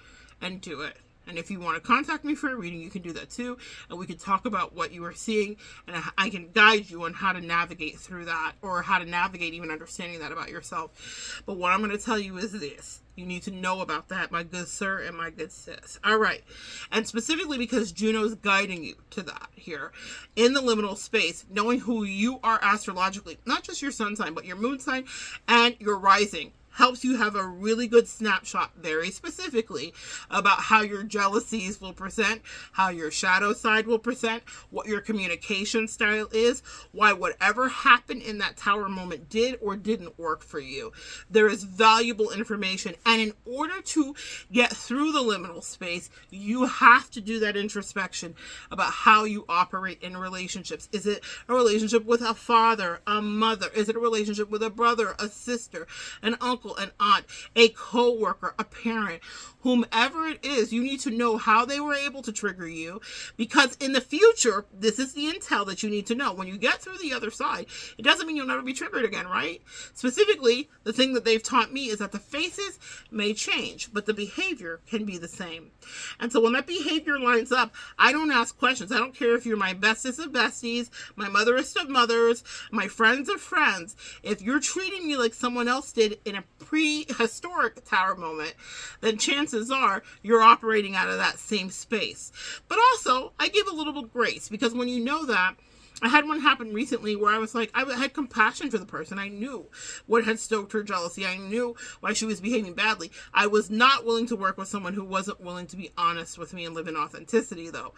and do it. And if you want to contact me for a reading, you can do that too. And we can talk about what you are seeing. And I can guide you on how to navigate through that, or how to navigate even understanding that about yourself. But what I'm going to tell you is this. You need to know about that, my good sir and my good sis. All right. And specifically because Juno's guiding you to that here in the liminal space, knowing who you are astrologically, not just your sun sign, but your moon sign and your rising, helps you have a really good snapshot very specifically about how your jealousies will present, how your shadow side will present, what your communication style is, why whatever happened in that tower moment did or didn't work for you. There is valuable information, and in order to get through the liminal space, you have to do that introspection about how you operate in relationships. Is it a relationship with a father, a mother? Is it a relationship with a brother, a sister, an uncle, uncle, an aunt, a coworker, a parent, whomever it is, you need to know how they were able to trigger you, because in the future, this is the intel that you need to know. When you get through the other side, it doesn't mean you'll never be triggered again, right? Specifically, the thing that they've taught me is that the faces may change, but the behavior can be the same. And so when that behavior lines up, I don't ask questions. I don't care if you're my bestest of besties, my motherest of mothers, my friends of friends. If you're treating me like someone else did in a prehistoric tower moment, then chances are you're operating out of that same space. But also, I give a little bit of grace, because when you know that, I had one happen recently where I was like, I had compassion for the person. I knew what had stoked her jealousy. I knew why she was behaving badly. I was not willing to work with someone who wasn't willing to be honest with me and live in authenticity, though.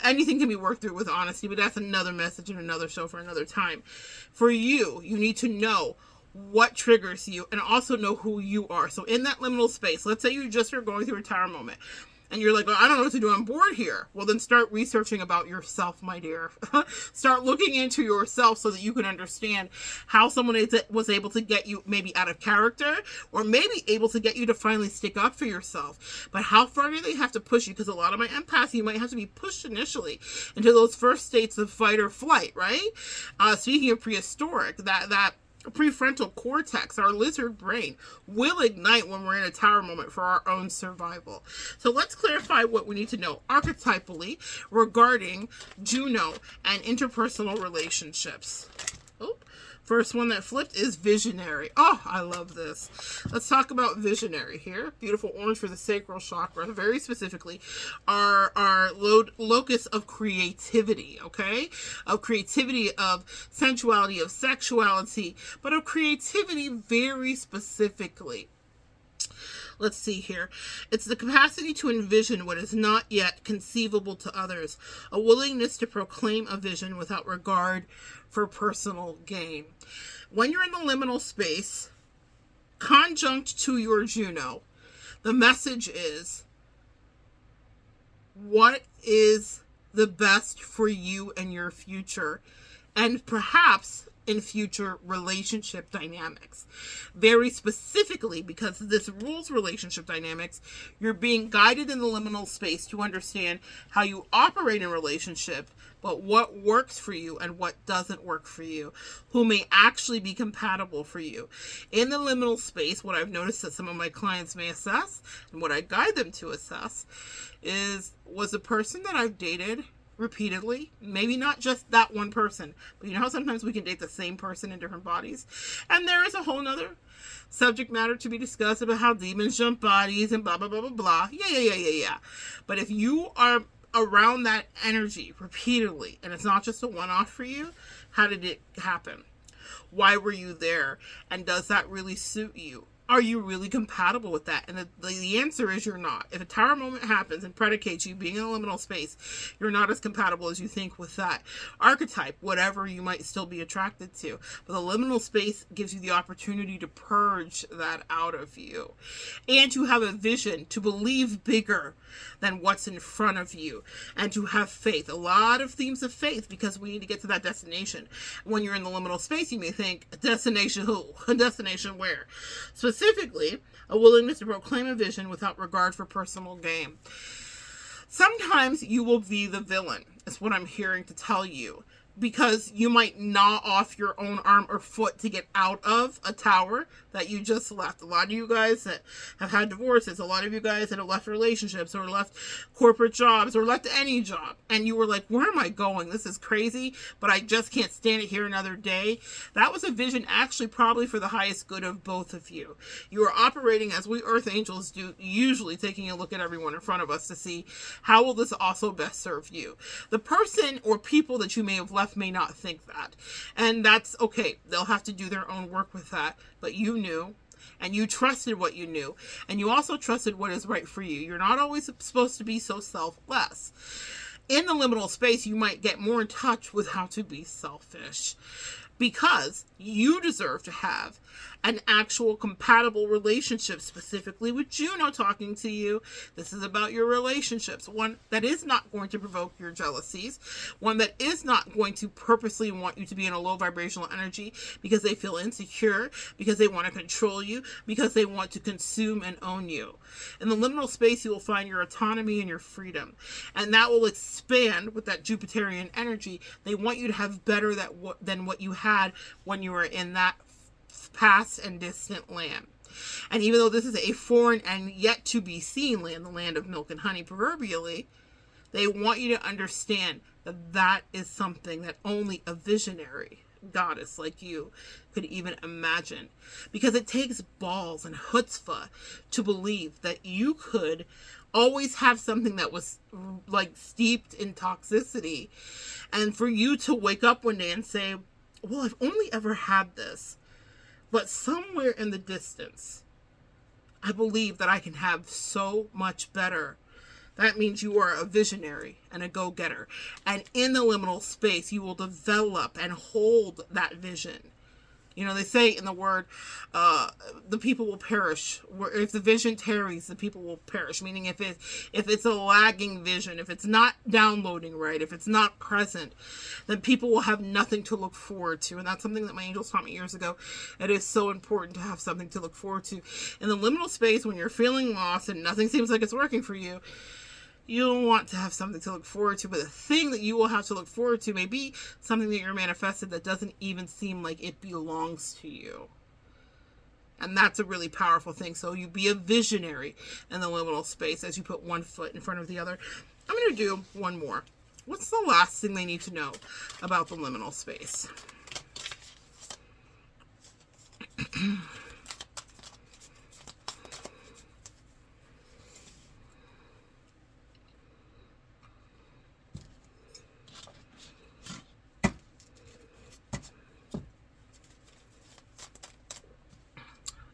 Anything can be worked through with honesty, but that's another message and another show for another time. For you, you need to know what triggers you and also know who you are. So in that liminal space, let's say you just are going through a tower moment and you're like, well, I don't know what to do, I'm bored here. Well, then start researching about yourself, my dear. Start looking into yourself so that you can understand how someone was able to get you maybe out of character, or maybe able to get you to finally stick up for yourself. But how far do they have to push you? Because a lot of my empaths, you might have to be pushed initially into those first states of fight or flight, right? Speaking of prehistoric, that prefrontal cortex, our lizard brain, will ignite when we're in a tower moment for our own survival. So let's clarify what we need to know archetypally regarding Juno and interpersonal relationships. First one that flipped is visionary. Oh, I love this. Let's talk about visionary here. Beautiful orange for the sacral chakra. Very specifically, our locus of creativity, okay? Of creativity, of sensuality, of sexuality, but of creativity very specifically. Let's see here. It's the capacity to envision what is not yet conceivable to others. A willingness to proclaim a vision without regard for personal gain. When you're in the liminal space, conjunct to your Juno, the message is, what is the best for you and your future? And perhaps in future relationship dynamics. Very specifically, because this rules relationship dynamics, you're being guided in the liminal space to understand how you operate in relationship, but what works for you and what doesn't work for you, who may actually be compatible for you. In the liminal space, what I've noticed that some of my clients may assess, and what I guide them to assess, is, was the person that I've dated repeatedly, maybe not just that one person, but you know how sometimes we can date the same person in different bodies? And there is a whole nother subject matter to be discussed about how demons jump bodies and blah, blah, blah, blah, blah. Yeah. But if you are around that energy repeatedly, and it's not just a one-off for you, how did it happen? Why were you there? And does that really suit you? Are you really compatible with that? And the answer is you're not. If a tower moment happens and predicates you being in a liminal space, you're not as compatible as you think with that archetype, whatever you might still be attracted to. But the liminal space gives you the opportunity to purge that out of you. And to have a vision, to believe bigger than what's in front of you. And to have faith. A lot of themes of faith, because we need to get to that destination. When you're in the liminal space, you may think, destination who? Destination where? Specifically, a willingness to proclaim a vision without regard for personal gain. Sometimes you will be the villain, is what I'm hearing to tell you, because you might gnaw off your own arm or foot to get out of a tower that you just left. A lot of you guys that have had divorces, a lot of you guys that have left relationships or left corporate jobs or left any job, and you were like, where am I going? This is crazy, but I just can't stand it here another day. That was a vision actually probably for the highest good of both of you. You are operating as we earth angels do, usually taking a look at everyone in front of us to see how will this also best serve you. The person or people that you may have left may not think that, and that's okay. They'll have to do their own work with that, but you knew, and you trusted what you knew, and you also trusted what is right for you. You're not always supposed to be so selfless. In the liminal space, you might get more in touch with how to be selfish, because you deserve to have an actual compatible relationship, specifically with Juno talking to you. This is about your relationships. One that is not going to provoke your jealousies. One that is not going to purposely want you to be in a low vibrational energy because they feel insecure, because they want to control you, because they want to consume and own you. In the liminal space, you will find your autonomy and your freedom. And that will expand with that Jupiterian energy. They want you to have better than what you had when you were in that past and distant land. And even though this is a foreign and yet to be seen land, the land of milk and honey proverbially, they want you to understand that that is something that only a visionary goddess like you could even imagine. Because it takes balls and chutzpah to believe that you could always have something that was like steeped in toxicity, and for you to wake up one day and say, well, I've only ever had this, but somewhere in the distance, I believe that I can have so much better. That means you are a visionary and a go-getter. And in the liminal space, you will develop and hold that vision. You know, they say in the word, the people will perish. If the vision tarries, the people will perish. Meaning if it's a lagging vision, if it's not downloading right, if it's not present, then people will have nothing to look forward to. And that's something that my angels taught me years ago. It is so important to have something to look forward to. In the liminal space, when you're feeling lost and nothing seems like it's working for you, you'll want to have something to look forward to, but the thing that you will have to look forward to may be something that you're manifested that doesn't even seem like it belongs to you. And that's a really powerful thing. So you be a visionary in the liminal space as you put one foot in front of the other. I'm going to do one more. What's the last thing they need to know about the liminal space?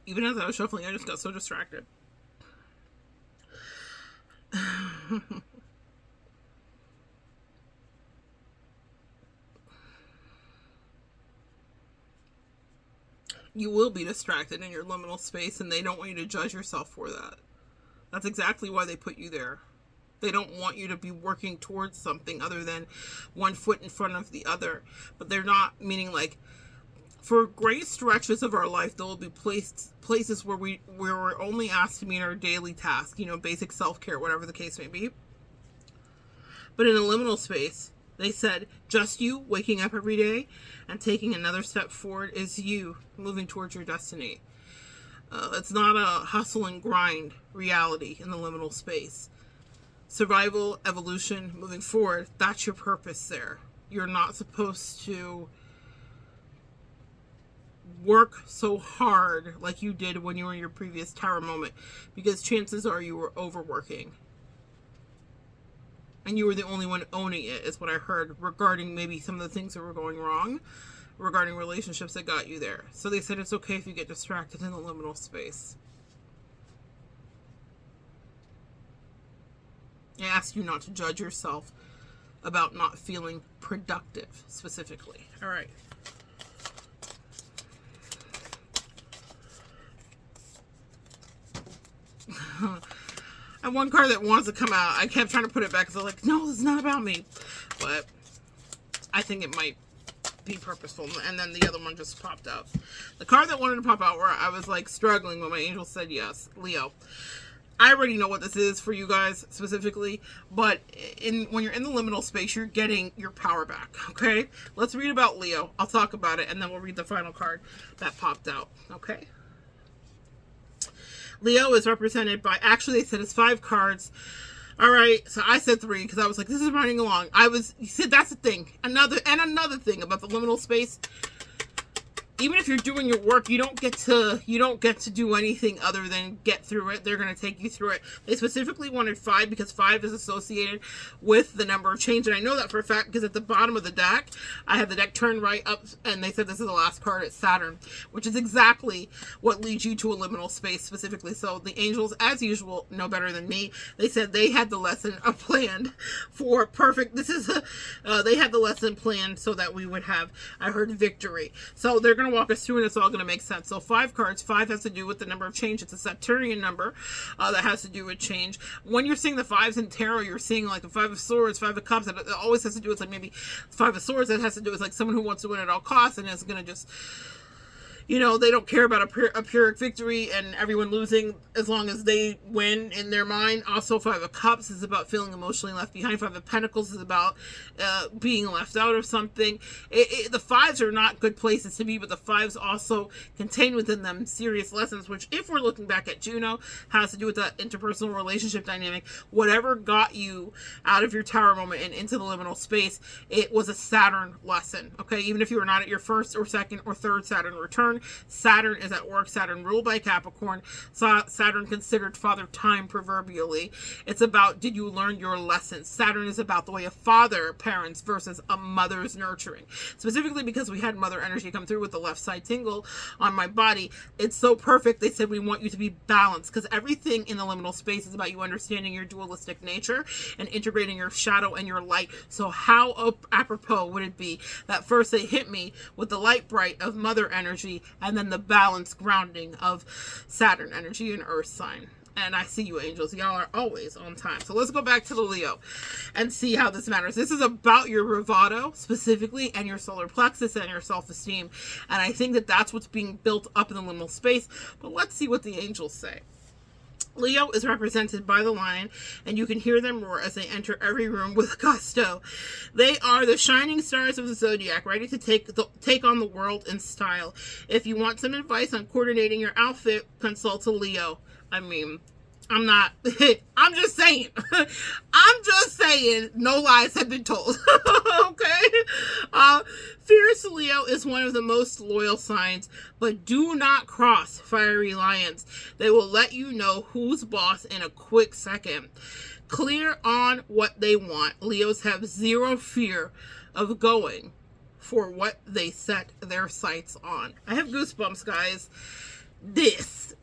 Even as I was shuffling, I just got so distracted. You will be distracted in your liminal space, and they don't want you to judge yourself for that. That's exactly why they put you there. They don't want you to be working towards something other than one foot in front of the other. But they're not meaning like, for great stretches of our life, there will be places where we're only asked to meet our daily task, you know, basic self-care, whatever the case may be. But in a liminal space, they said, just you waking up every day and taking another step forward is you moving towards your destiny. It's not a hustle and grind reality in the liminal space. Survival, evolution, moving forward, that's your purpose there. You're not supposed to work so hard like you did when you were in your previous tower moment, because chances are you were overworking and you were the only one owning it, is what I heard regarding maybe some of the things that were going wrong regarding relationships that got you there. So they said it's okay if you get distracted in the liminal space. I ask you not to judge yourself about not feeling productive specifically. All right. And one card that wants to come out, I kept trying to put it back because I was like, no, this is not about me. But I think it might be purposeful. And then the other one just popped out. The card that wanted to pop out where I was like struggling when my angel said yes, Leo. I already know what this is for you guys specifically, but when you're in the liminal space, you're getting your power back, okay? Let's read about Leo. I'll talk about it, and then we'll read the final card that popped out, okay? Leo is represented by, actually they said it's 5 cards. All right, so I said 3 because I was like, this is running along. You said that's the thing. Another thing about the liminal space. Even if you're doing your work, you don't get to do anything other than get through it. They're going to take you through it. They specifically wanted 5 because 5 is associated with the number of change. And I know that for a fact because at the bottom of the deck, I have the deck turned right up and they said this is the last card. It's Saturn, which is exactly what leads you to a liminal space specifically. So the angels, as usual, know better than me. They said they had the lesson planned for perfect. They had the lesson planned so that we would have, I heard, victory. So they're going going to walk us through and it's all going to make sense. So 5 cards. 5 has to do with the number of change. It's a Saturnian number that has to do with change. When you're seeing the 5s in tarot, you're seeing like the 5 of Swords, 5 of Cups. It always has to do with like maybe 5 of Swords. That has to do with like someone who wants to win at all costs and is going to just, you know, they don't care about a Pyrrhic victory and everyone losing as long as they win in their mind. Also, 5 of Cups is about feeling emotionally left behind. 5 of Pentacles is about being left out of something. The 5s are not good places to be, but the 5s also contain within them serious lessons, which, if we're looking back at Juno, has to do with that interpersonal relationship dynamic. Whatever got you out of your tower moment and into the liminal space, it was a Saturn lesson, okay? Even if you were not at your first or second or third Saturn return, Saturn is at work. Saturn ruled by Capricorn. Saturn considered father time proverbially. It's about, did you learn your lessons? Saturn is about the way a father parents versus a mother's nurturing. Specifically because we had mother energy come through with the left side tingle on my body. It's so perfect. They said we want you to be balanced because everything in the liminal space is about you understanding your dualistic nature and integrating your shadow and your light. So how apropos would it be that first they hit me with the light bright of mother energy and then the balanced grounding of Saturn energy and Earth sign. And I see you, angels. Y'all are always on time. So let's go back to the Leo and see how this matters. This is about your bravado specifically and your solar plexus and your self-esteem. And I think that that's what's being built up in the liminal space. But let's see what the angels say. Leo is represented by the lion, and you can hear them roar as they enter every room with gusto. They are the shining stars of the zodiac, ready to take on the world in style. If you want some advice on coordinating your outfit, consult a Leo. I mean, I'm not, I'm just saying, no lies have been told, okay? Fierce Leo is one of the most loyal signs, but do not cross fiery lions. They will let you know who's boss in a quick second. Clear on what they want. Leos have zero fear of going for what they set their sights on. I have goosebumps, guys. This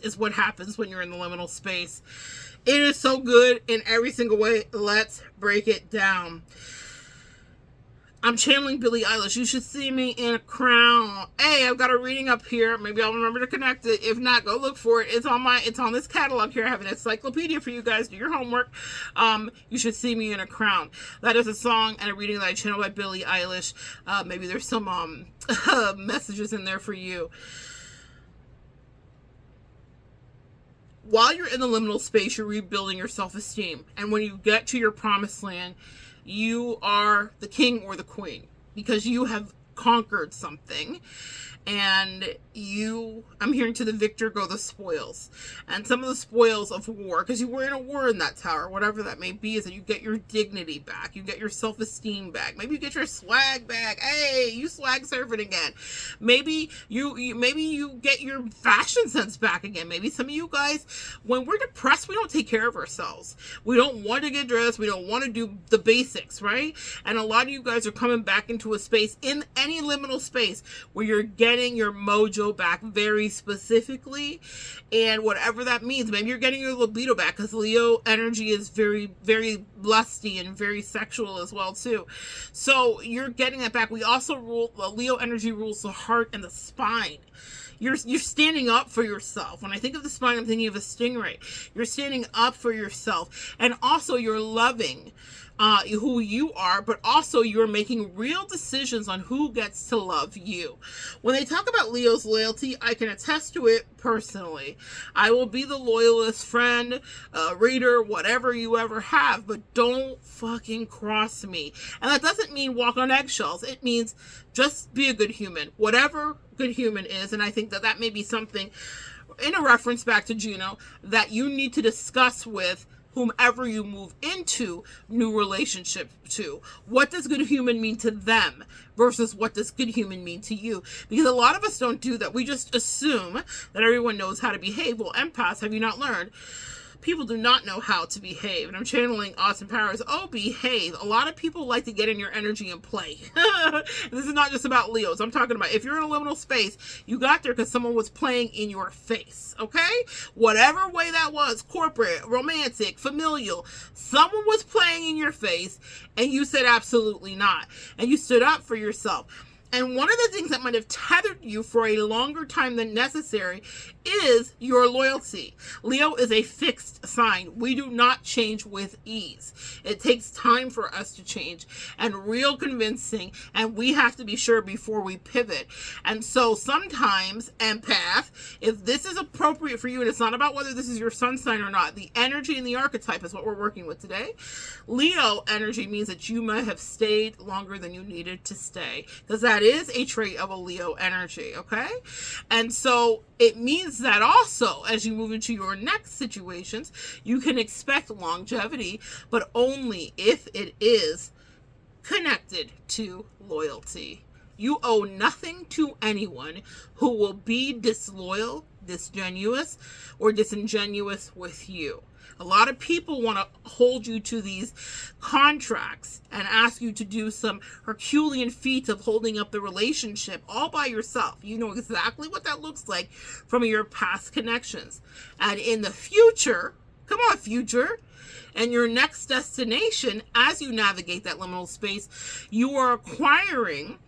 is what happens when you're in the liminal space. It is so good in every single way. Let's break it down. I'm channeling Billie Eilish. You should see me in a crown. Hey, I've got a reading up here. Maybe I'll remember to connect it. If not, go look for it. It's on this catalog here. I have an encyclopedia for you guys. Do your homework. You should see me in a crown. That is a song and a reading that I channeled by Billie Eilish. Maybe there's some messages in there for you. While you're in the liminal space, you're rebuilding your self-esteem. And when you get to your promised land, you are the king or the queen because you have conquered something. And I'm hearing to the victor go the spoils. And some of the spoils of war, because you were in a war in that tower, whatever that may be, is that you get your dignity back. You get your self-esteem back. Maybe you get your swag back. Hey, you swag surfing again. Maybe you get your fashion sense back again. Maybe some of you guys, when we're depressed, we don't take care of ourselves. We don't want to get dressed. We don't want to do the basics, right? And a lot of you guys are coming back into a space, in any liminal space, where you're getting your mojo back very specifically, and whatever that means. Maybe you're getting your libido back because Leo energy is very, very lusty and very sexual as well too. So you're getting that back. We also Leo energy rules the heart and the spine. You're standing up for yourself. When I think of the spine, I'm thinking of a stingray. You're standing up for yourself, and also you're loving who you are, but also you're making real decisions on who gets to love you. When they talk about Leo's loyalty, I can attest to it personally. I will be the loyalist friend, reader, whatever you ever have, but don't fucking cross me. And that doesn't mean walk on eggshells. It means just be a good human, whatever good human is. And I think that may be something, in a reference back to Juno, that you need to discuss with whomever you move into new relationship to. What does good human mean to them versus what does good human mean to you? Because a lot of us don't do that. We just assume that everyone knows how to behave. Well, empaths, have you not learned? People do not know how to behave. And I'm channeling Austin Powers. Oh, behave. A lot of people like to get in your energy and play. This is not just about Leos. I'm talking about if you're in a liminal space, you got there because someone was playing in your face. Okay? Whatever way that was, corporate, romantic, familial, someone was playing in your face and you said absolutely not. And you stood up for yourself. And one of the things that might have tethered you for a longer time than necessary is your loyalty. Leo is a fixed sign. We do not change with ease. It takes time for us to change and real convincing, and we have to be sure before we pivot. And so sometimes, empath, if this is appropriate for you, and it's not about whether this is your sun sign or not, the energy and the archetype is what we're working with today. Leo energy means that you might have stayed longer than you needed to stay, because that is a trait of a Leo energy, okay? And so it means that also, as you move into your next situations, you can expect longevity, but only if it is connected to loyalty. You owe nothing to anyone who will be disloyal, disingenuous, or disingenuous with you. A lot of people want to hold you to these contracts and ask you to do some Herculean feats of holding up the relationship all by yourself. You know exactly what that looks like from your past connections. And in the future, come on, future, and your next destination, as you navigate that liminal space, you are acquiring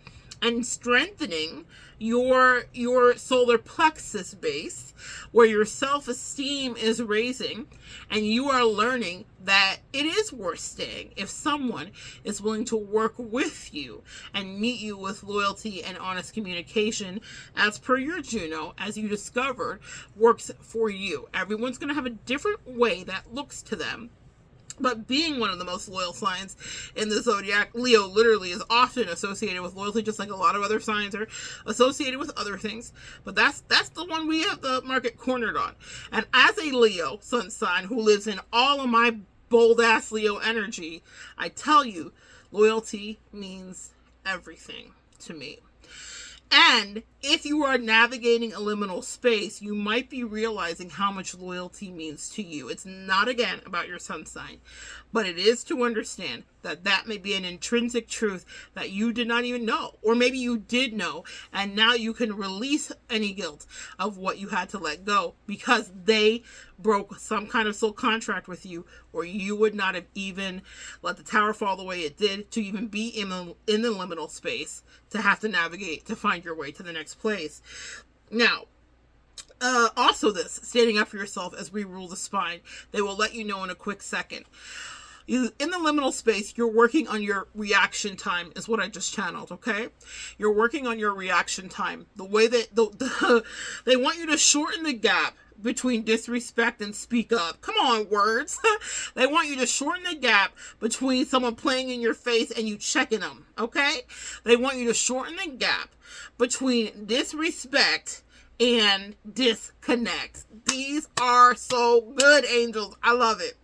and strengthening your solar plexus base, where your self-esteem is raising, and you are learning that it is worth staying if someone is willing to work with you and meet you with loyalty and honest communication, as per your Juno, as you discovered, works for you. Everyone's going to have a different way that looks to them. But being one of the most loyal signs in the zodiac, Leo literally is often associated with loyalty, just like a lot of other signs are associated with other things. But that's the one we have the market cornered on. And as a Leo sun sign who lives in all of my bold-ass Leo energy, I tell you, loyalty means everything to me. And if you are navigating a liminal space, you might be realizing how much loyalty means to you. It's not, again, about your sun sign, but it is to understand that that may be an intrinsic truth that you did not even know, or maybe you did know, and now you can release any guilt of what you had to let go because they broke some kind of soul contract with you, or you would not have even let the tower fall the way it did to even be in the liminal space to have to navigate to find your way to the next place. Now, also this, standing up for yourself as we rule the spine, they will let you know in a quick second. In the liminal space, you're working on your reaction time, is what I just channeled, okay? You're working on your reaction time. The way that they want you to shorten the gap between disrespect and speak up. Come on, words. They want you to shorten the gap between someone playing in your face and you checking them, okay? They want you to shorten the gap between disrespect and disconnect. These are so good, angels. I love it.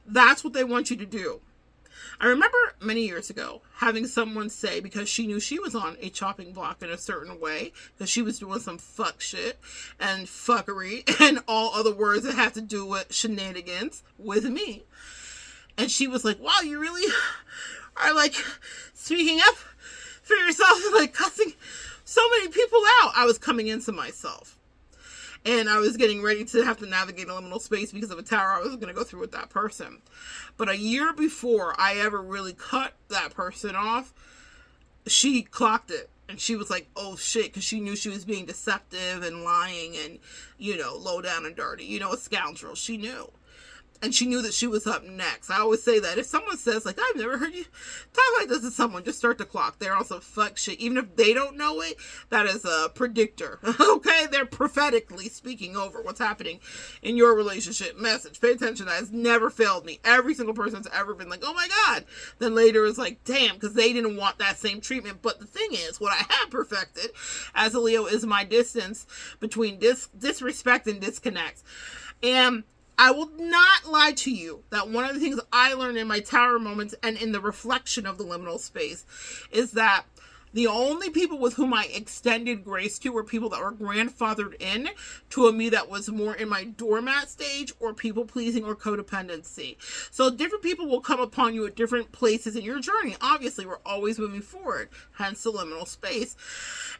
That's what they want you to do. I remember many years ago having someone say, because she knew she was on a chopping block in a certain way, because she was doing some fuck shit and fuckery and all other words that have to do with shenanigans with me. And she was like, wow, you really are like speaking up for yourself and like cussing so many people out. I was coming into myself. And I was getting ready to have to navigate a liminal space because of a tower I was going to go through with that person. But a year before I ever really cut that person off, she clocked it. And she was like, oh shit, because she knew she was being deceptive and lying and, low down and dirty. A scoundrel. She knew. And she knew that she was up next. I always say that if someone says, like, I've never heard you talk like this to someone, just start the clock. They're also fuck shit. Even if they don't know it, that is a predictor. Okay? They're prophetically speaking over what's happening in your relationship. Message. Pay attention. That has never failed me. Every single person has ever been like, oh my God. Then later is like, damn, because they didn't want that same treatment. But the thing is, what I have perfected as a Leo is my distance between disrespect and disconnect. And I will not lie to you that one of the things I learned in my tower moments and in the reflection of the liminal space is that the only people with whom I extended grace to were people that were grandfathered in to a me that was more in my doormat stage or people pleasing or codependency. So different people will come upon you at different places in your journey. Obviously, we're always moving forward, hence the liminal space.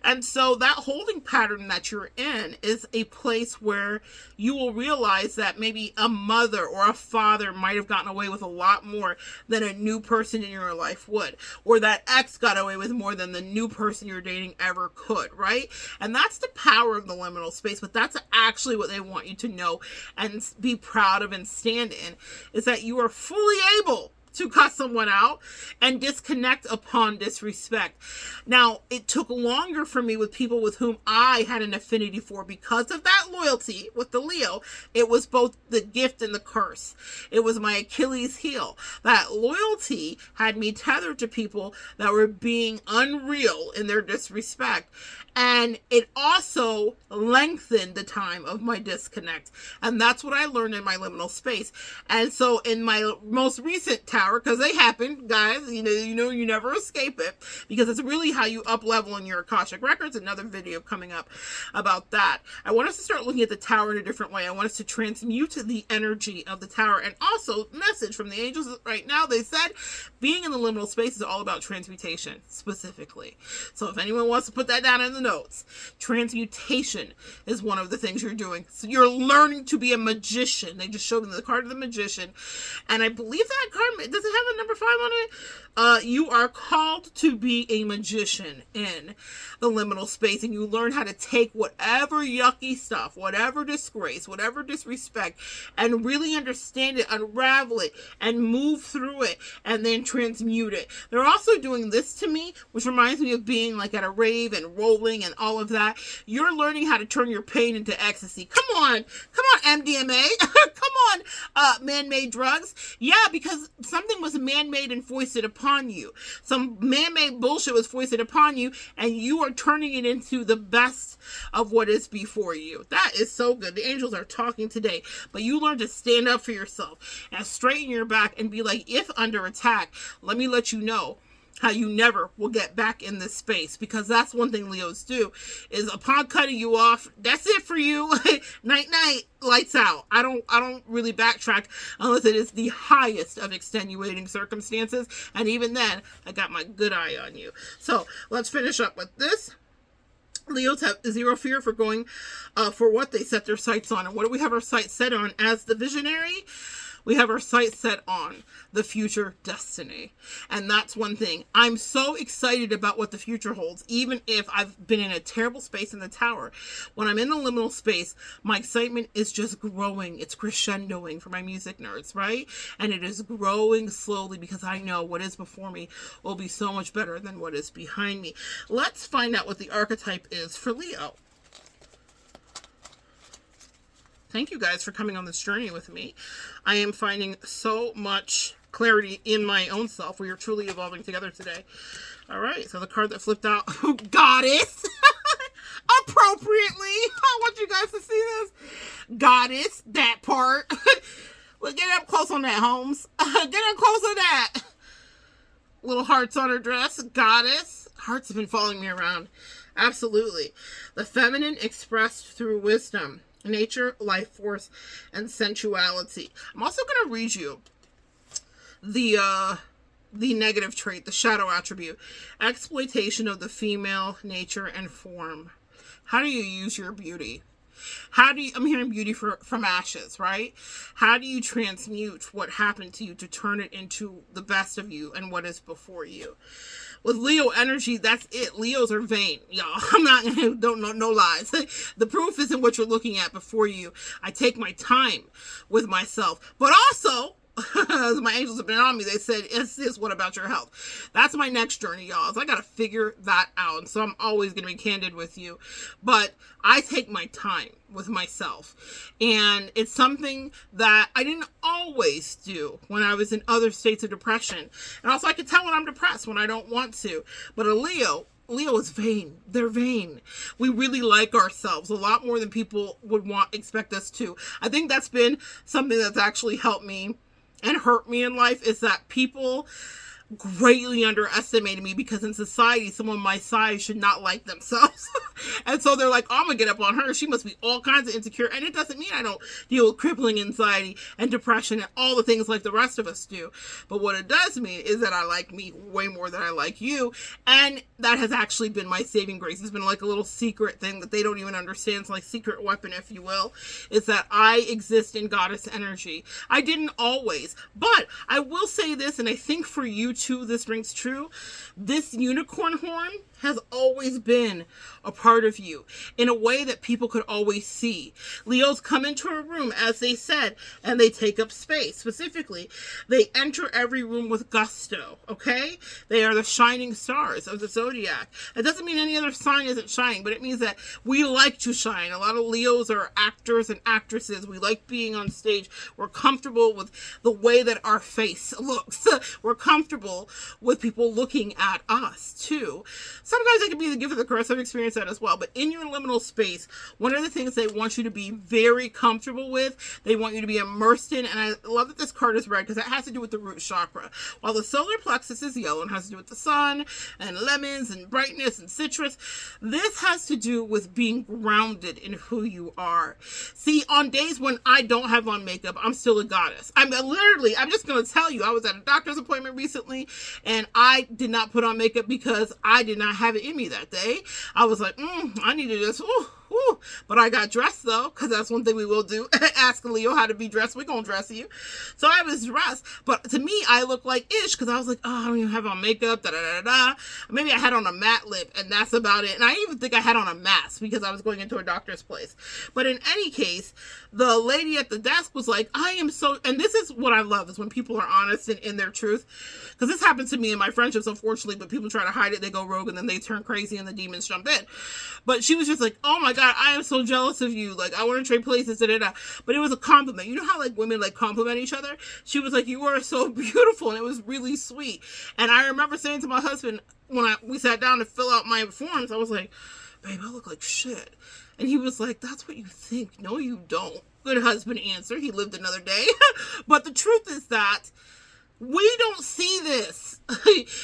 And so that holding pattern that you're in is a place where you will realize that maybe a mother or a father might have gotten away with a lot more than a new person in your life would, or that ex got away with more than the the new person you're dating ever could, right? And that's the power of the liminal space, but that's actually what they want you to know and be proud of and stand in, is that you are fully able to cut someone out and disconnect upon disrespect. Now, it took longer for me with people with whom I had an affinity for because of that loyalty with the Leo. It was both the gift and the curse. It was my Achilles heel. That loyalty had me tethered to people that were being unreal in their disrespect. And it also lengthened the time of my disconnect. And that's what I learned in my liminal space. And so in my most recent tower, because they happen, guys, you know, you never escape it, because it's really how you up level in your Akashic records. Another video coming up about that. I want us to start looking at the tower in a different way. I want us to transmute the energy of the tower. And also, message from the angels right now, they said being in the liminal space is all about transmutation, specifically. So if anyone wants to put that down in the notes, transmutation is one of the things you're doing. So you're learning to be a magician. They just showed me the card of the magician, and I believe that card, does it have a number 5 on it? You are called to be a magician in the liminal space, and you learn how to take whatever yucky stuff, whatever disgrace, whatever disrespect, and really understand it, unravel it, and move through it, and then transmute it. They're also doing this to me, which reminds me of being like at a rave and rolling and all of that. You're learning how to turn your pain into ecstasy. Come on, MDMA. Come on, man-made drugs. Yeah, because something was man-made and foisted upon you. Some man-made bullshit was foisted upon you, and you are turning it into the best of what is before you. That is so good. The angels are talking today, but you learn to stand up for yourself and straighten your back and be like, if under attack, let me let you know how you never will get back in this space, because that's one thing Leos do, is upon cutting you off, that's it for you. Night night, lights out. I don't really backtrack unless it is the highest of extenuating circumstances, and even then I got my good eye on you. So let's finish up with this. Leos have zero fear for going for what they set their sights on. And what do we have our sights set on as the visionary? We have our sights set on the future destiny. And that's one thing. I'm so excited about what the future holds, even if I've been in a terrible space in the tower. When I'm in the liminal space, my excitement is just growing. It's crescendoing for my music nerds, right? And it is growing slowly because I know what is before me will be so much better than what is behind me. Let's find out what the archetype is for Leo. Thank you guys for coming on this journey with me. I am finding so much clarity in my own self. We are truly evolving together today. All right, so the card that flipped out, Goddess. Appropriately. I want you guys to see this. Goddess, that part. Well, get up close on that, Holmes. Get up close on that. Little hearts on her dress. Goddess. Hearts have been following me around. Absolutely. The feminine expressed through wisdom, nature, life force, and sensuality. I'm also going to read you the negative trait, the shadow attribute, exploitation of the female nature and form. How do you use your beauty? I'm hearing beauty from ashes, right? How do you transmute what happened to you to turn it into the best of you and what is before you? With Leo energy, that's it. Leos are vain, y'all. No lies. The proof isn't what you're looking at before you. I take my time with myself. But also, as my angels have been on me, they said, "Sis, what about your health?" That's my next journey, y'all. So I got to figure that out. And so I'm always going to be candid with you. But I take my time with myself. And it's something that I didn't always do when I was in other states of depression. And also I can tell when I'm depressed, when I don't want to. But a Leo is vain. They're vain. We really like ourselves a lot more than people would expect us to. I think that's been something that's actually helped me and hurt me in life, is that people greatly underestimated me, because in society, someone my size should not like themselves. And so they're like, oh, I'm gonna get up on her. She must be all kinds of insecure. And it doesn't mean I don't deal with crippling anxiety and depression and all the things like the rest of us do. But what it does mean is that I like me way more than I like you. And that has actually been my saving grace. It's been like a little secret thing that they don't even understand. It's like secret weapon, if you will, is that I exist in goddess energy. I didn't always, but I will say this, and I think for you too this rings true. This unicorn horn has always been a part of you in a way that people could always see. Leos come into a room, as they said, and they take up space. Specifically, they enter every room with gusto, okay? They are the shining stars of the zodiac. That doesn't mean any other sign isn't shining, but it means that we like to shine. A lot of Leos are actors and actresses. We like being on stage. We're comfortable with the way that our face looks. We're comfortable with people looking at us, too. Sometimes it can be the gift of the curse. I've experienced that as well. But in your liminal space, one of the things they want you to be very comfortable with, they want you to be immersed in, and I love that this card is red because it has to do with the root chakra. While the solar plexus is yellow and has to do with the sun and lemons and brightness and citrus, this has to do with being grounded in who you are. See, on days when I don't have on makeup, I'm still a goddess. I'm just going to tell you, I was at a doctor's appointment recently, and I did not put on makeup because I did not have it in me that day. I was like, I need to just, but I got dressed though, because that's one thing we will do. Ask Leo how to be dressed. We're going to dress you. So I was dressed, but to me, I look like ish, because I was like, I don't even have on makeup, Maybe I had on a matte lip, and that's about it. And I even think I had on a mask, because I was going into a doctor's place. But in any case, the lady at the desk was like, and this is what I love, is when people are honest and in their truth. Because this happens to me in my friendships, unfortunately, but people try to hide it, they go rogue, and then they turn crazy, and the demons jump in. But she was just like, oh my God, I am so jealous of you. Like, I want to trade places, But it was a compliment. You know how, like, women, like, compliment each other? She was like, you are so beautiful, and it was really sweet. And I remember saying to my husband, when we sat down to fill out my forms, I was like, babe, I look like shit. And he was like, that's what you think. No, you don't. Good husband answer. He lived another day. But the truth is that we don't see this.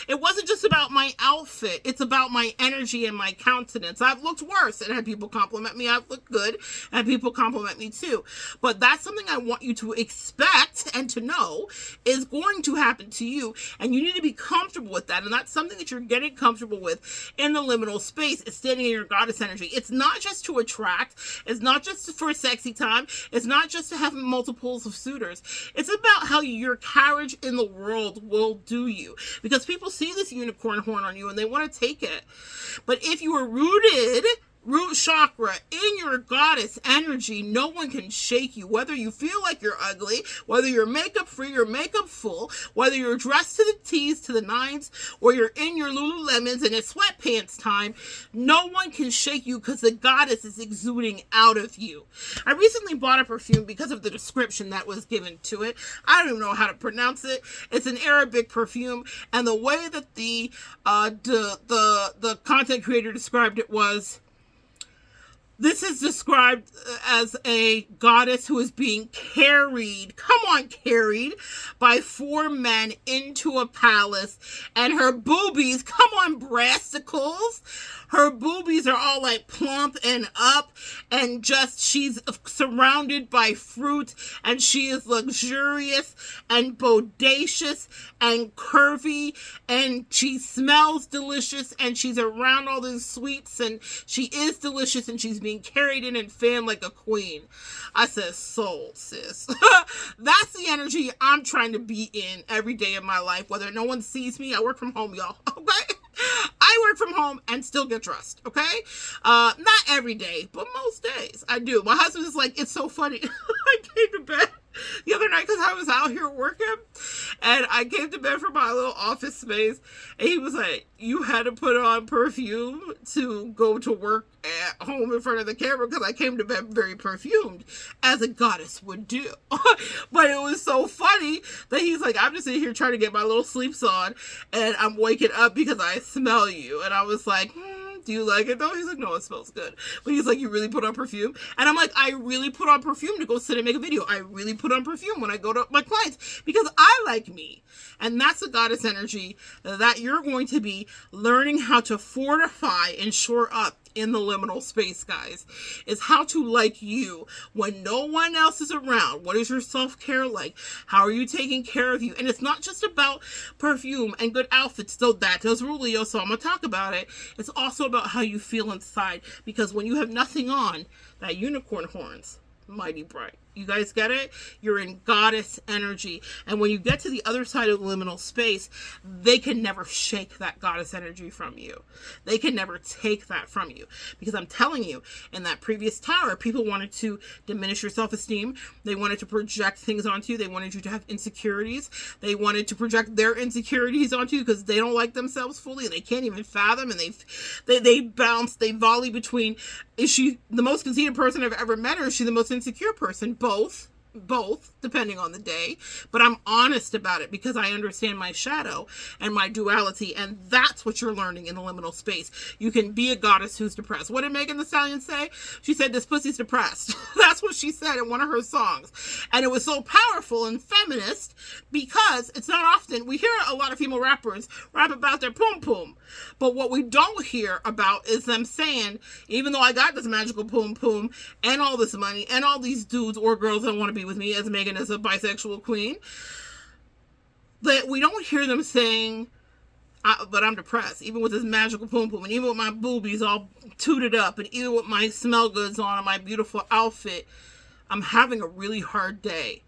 It wasn't just about my outfit. It's about my energy and my countenance. I've looked worse and had people compliment me. I've looked good and people compliment me too. But that's something I want you to expect and to know is going to happen to you. And you need to be comfortable with that. And that's something that you're getting comfortable with in the liminal space. It's standing in your goddess energy. It's not just to attract. It's not just for a sexy time. It's not just to have multiples of suitors. It's about how your carriage in the world will do you. Because people see this unicorn horn on you and they want to take it. But if you are rooted, root chakra, in your goddess energy, no one can shake you. Whether you feel like you're ugly, whether you're makeup free or makeup full, whether you're dressed to the T's, to the nines, or you're in your Lululemons and it's sweatpants time, no one can shake you because the goddess is exuding out of you. I recently bought a perfume because of the description that was given to it. I don't even know how to pronounce it. It's an Arabic perfume, and the way that the content creator described it was, this is described as a goddess who is being carried, carried by 4 men into a palace, and her boobies, brassicles, her boobies are all like plump and up, and just she's surrounded by fruit, and she is luxurious and bodacious and curvy, and she smells delicious, and she's around all these sweets, and she is delicious, and she's being carried in and fanned like a queen. I said, soul, sis. That's the energy I'm trying to be in every day of my life, whether no one sees me. I work from home, y'all. Okay? I work from home and still get dressed, okay? Not every day, but most days I do. My husband is like, it's so funny. I came to bed the other night because I was out here working, and I came to bed from my little office space, and he was like, you had to put on perfume to go to work at home in front of the camera, because I came to bed very perfumed, as a goddess would do. But it was so funny that he's like, I'm just sitting here trying to get my little sleeps on, and I'm waking up because I smell you. And I was like, do you like it though? He's like, no, it smells good. But he's like, you really put on perfume? And I'm like, I really put on perfume to go sit and make a video. I really put on perfume when I go to my clients because I like me. And that's the goddess energy that you're going to be learning how to fortify and shore up in the liminal space, guys, is how to like you when no one else is around. What is your self-care like? How are you taking care of you? And it's not just about perfume and good outfits, though that does rule, Leo, so I'm going to talk about it. It's also about how you feel inside, because when you have nothing on, that unicorn horn's mighty bright. You guys get it? You're in goddess energy. And when you get to the other side of the liminal space, they can never shake that goddess energy from you. They can never take that from you. Because I'm telling you, in that previous tower, people wanted to diminish your self-esteem. They wanted to project things onto you. They wanted you to have insecurities. They wanted to project their insecurities onto you because they don't like themselves fully and they can't even fathom, and they bounce, they volley between, is she the most conceited person I've ever met, or is she the most insecure person? Both, depending on the day. But I'm honest about it because I understand my shadow and my duality, and that's what you're learning in the liminal space. You can be a goddess who's depressed. What did Megan Thee Stallion say? She said, this pussy's depressed. That's what she said in one of her songs. And it was so powerful and feminist because it's not often, we hear a lot of female rappers rap about their poom poom. But what we don't hear about is them saying, even though I got this magical poom poom and all this money and all these dudes or girls that want to be with me, as Megan is a bisexual queen, that we don't hear them saying, but I'm depressed, even with this magical poom poom, and even with my boobies all tooted up, and even with my smell goods on and my beautiful outfit, I'm having a really hard day.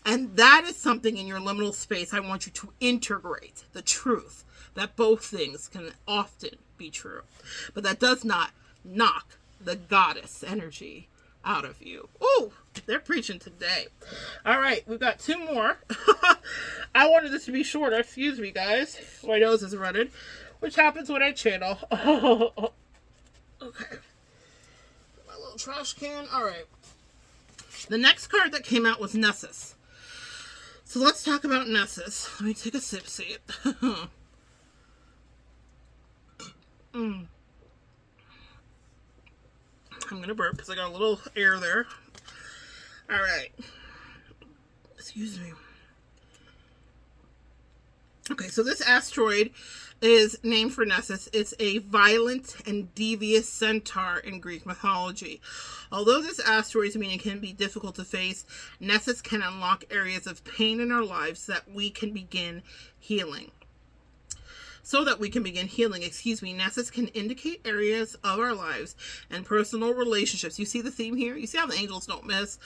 And that is something in your liminal space I want you to integrate, the truth that both things can often be true. But that does not knock the goddess energy out of you. Ooh, they're preaching today. All right, we've got two more. I wanted this to be shorter. Excuse me, guys. My nose is running, which happens when I channel. Okay. My little trash can. All right. The next card that came out was Nessus. So let's talk about Nessus. Let me take a sip seat. I'm going to burp because I got a little air there. All right. Excuse me. Okay, so this asteroid is named for Nessus. It's a violent and devious centaur in Greek mythology. Although this asteroid's meaning can be difficult to face, Nessus can unlock areas of pain in our lives that we can begin healing. Nessus can indicate areas of our lives and personal relationships. You see the theme here? You see how the angels don't miss?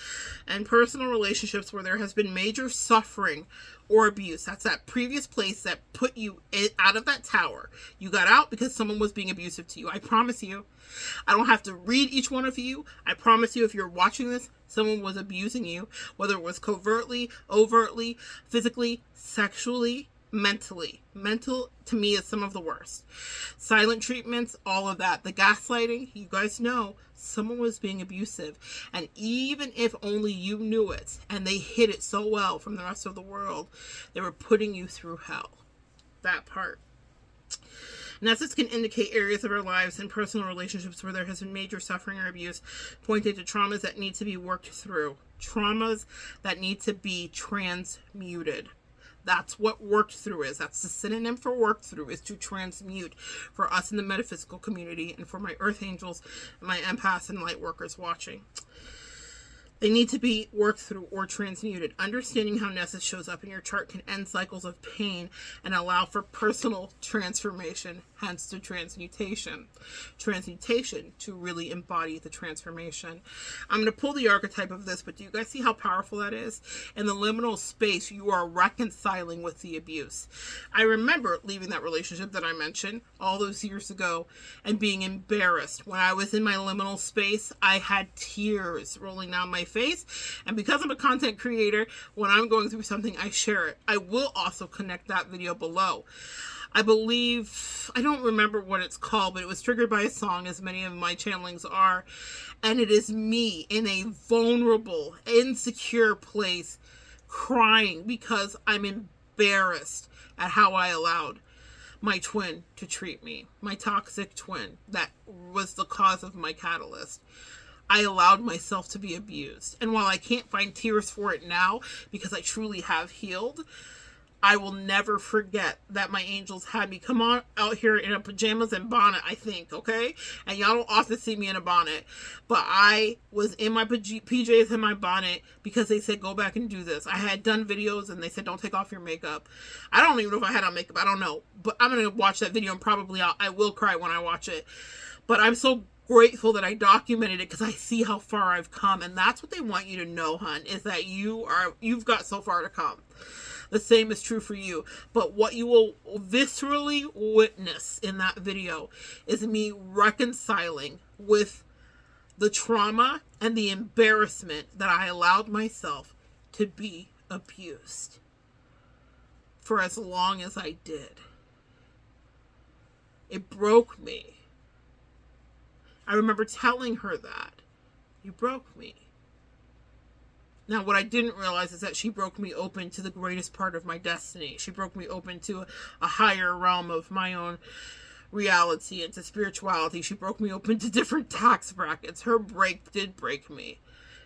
And personal relationships where there has been major suffering or abuse. That's that previous place that put you out of that tower. You got out because someone was being abusive to you. I promise you. I don't have to read each one of you. I promise you, if you're watching this, someone was abusing you, whether it was covertly, overtly, physically, sexually, mentally. Mental, to me, is some of the worst. Silent treatments, all of that. The gaslighting, you guys know someone was being abusive. And even if only you knew it, and they hid it so well from the rest of the world, they were putting you through hell. That part. Nessus can indicate areas of our lives and personal relationships where there has been major suffering or abuse, pointing to traumas that need to be worked through. Traumas that need to be transmuted. That's what worked through is. That's the synonym for work through, is to transmute for us in the metaphysical community and for my earth angels, my empaths and light workers watching. They need to be worked through or transmuted. Understanding how Nessus shows up in your chart can end cycles of pain and allow for personal transformation, hence the transmutation. Transmutation to really embody the transformation. I'm going to pull the archetype of this, but do you guys see how powerful that is? In the liminal space, you are reconciling with the abuse. I remember leaving that relationship that I mentioned all those years ago and being embarrassed. When I was in my liminal space, I had tears rolling down my face, and because I'm a content creator, when I'm going through something, I share it. I will also connect that video below. I believe, I don't remember what it's called, but it was triggered by a song, as many of my channelings are, and it is me in a vulnerable, insecure place crying because I'm embarrassed at how I allowed my twin to treat me, my toxic twin that was the cause of my catalyst. I allowed myself to be abused. And while I can't find tears for it now, because I truly have healed, I will never forget that my angels had me come on out here in a pajamas and bonnet, I think, okay? And y'all don't often see me in a bonnet. But I was in my PJs and my bonnet because they said, go back and do this. I had done videos and they said, don't take off your makeup. I don't even know if I had on makeup. I don't know. But I'm going to watch that video and probably I will cry when I watch it. But I'm so grateful that I documented it because I see how far I've come. And that's what they want you to know, hun, is that you've got so far to come. The same is true for you. But what you will viscerally witness in that video is me reconciling with the trauma and the embarrassment that I allowed myself to be abused for as long as I did. It broke me. I remember telling her that. You broke me. Now, what I didn't realize is that she broke me open to the greatest part of my destiny. She broke me open to a higher realm of my own reality and to spirituality. She broke me open to different tax brackets. Her break did break me.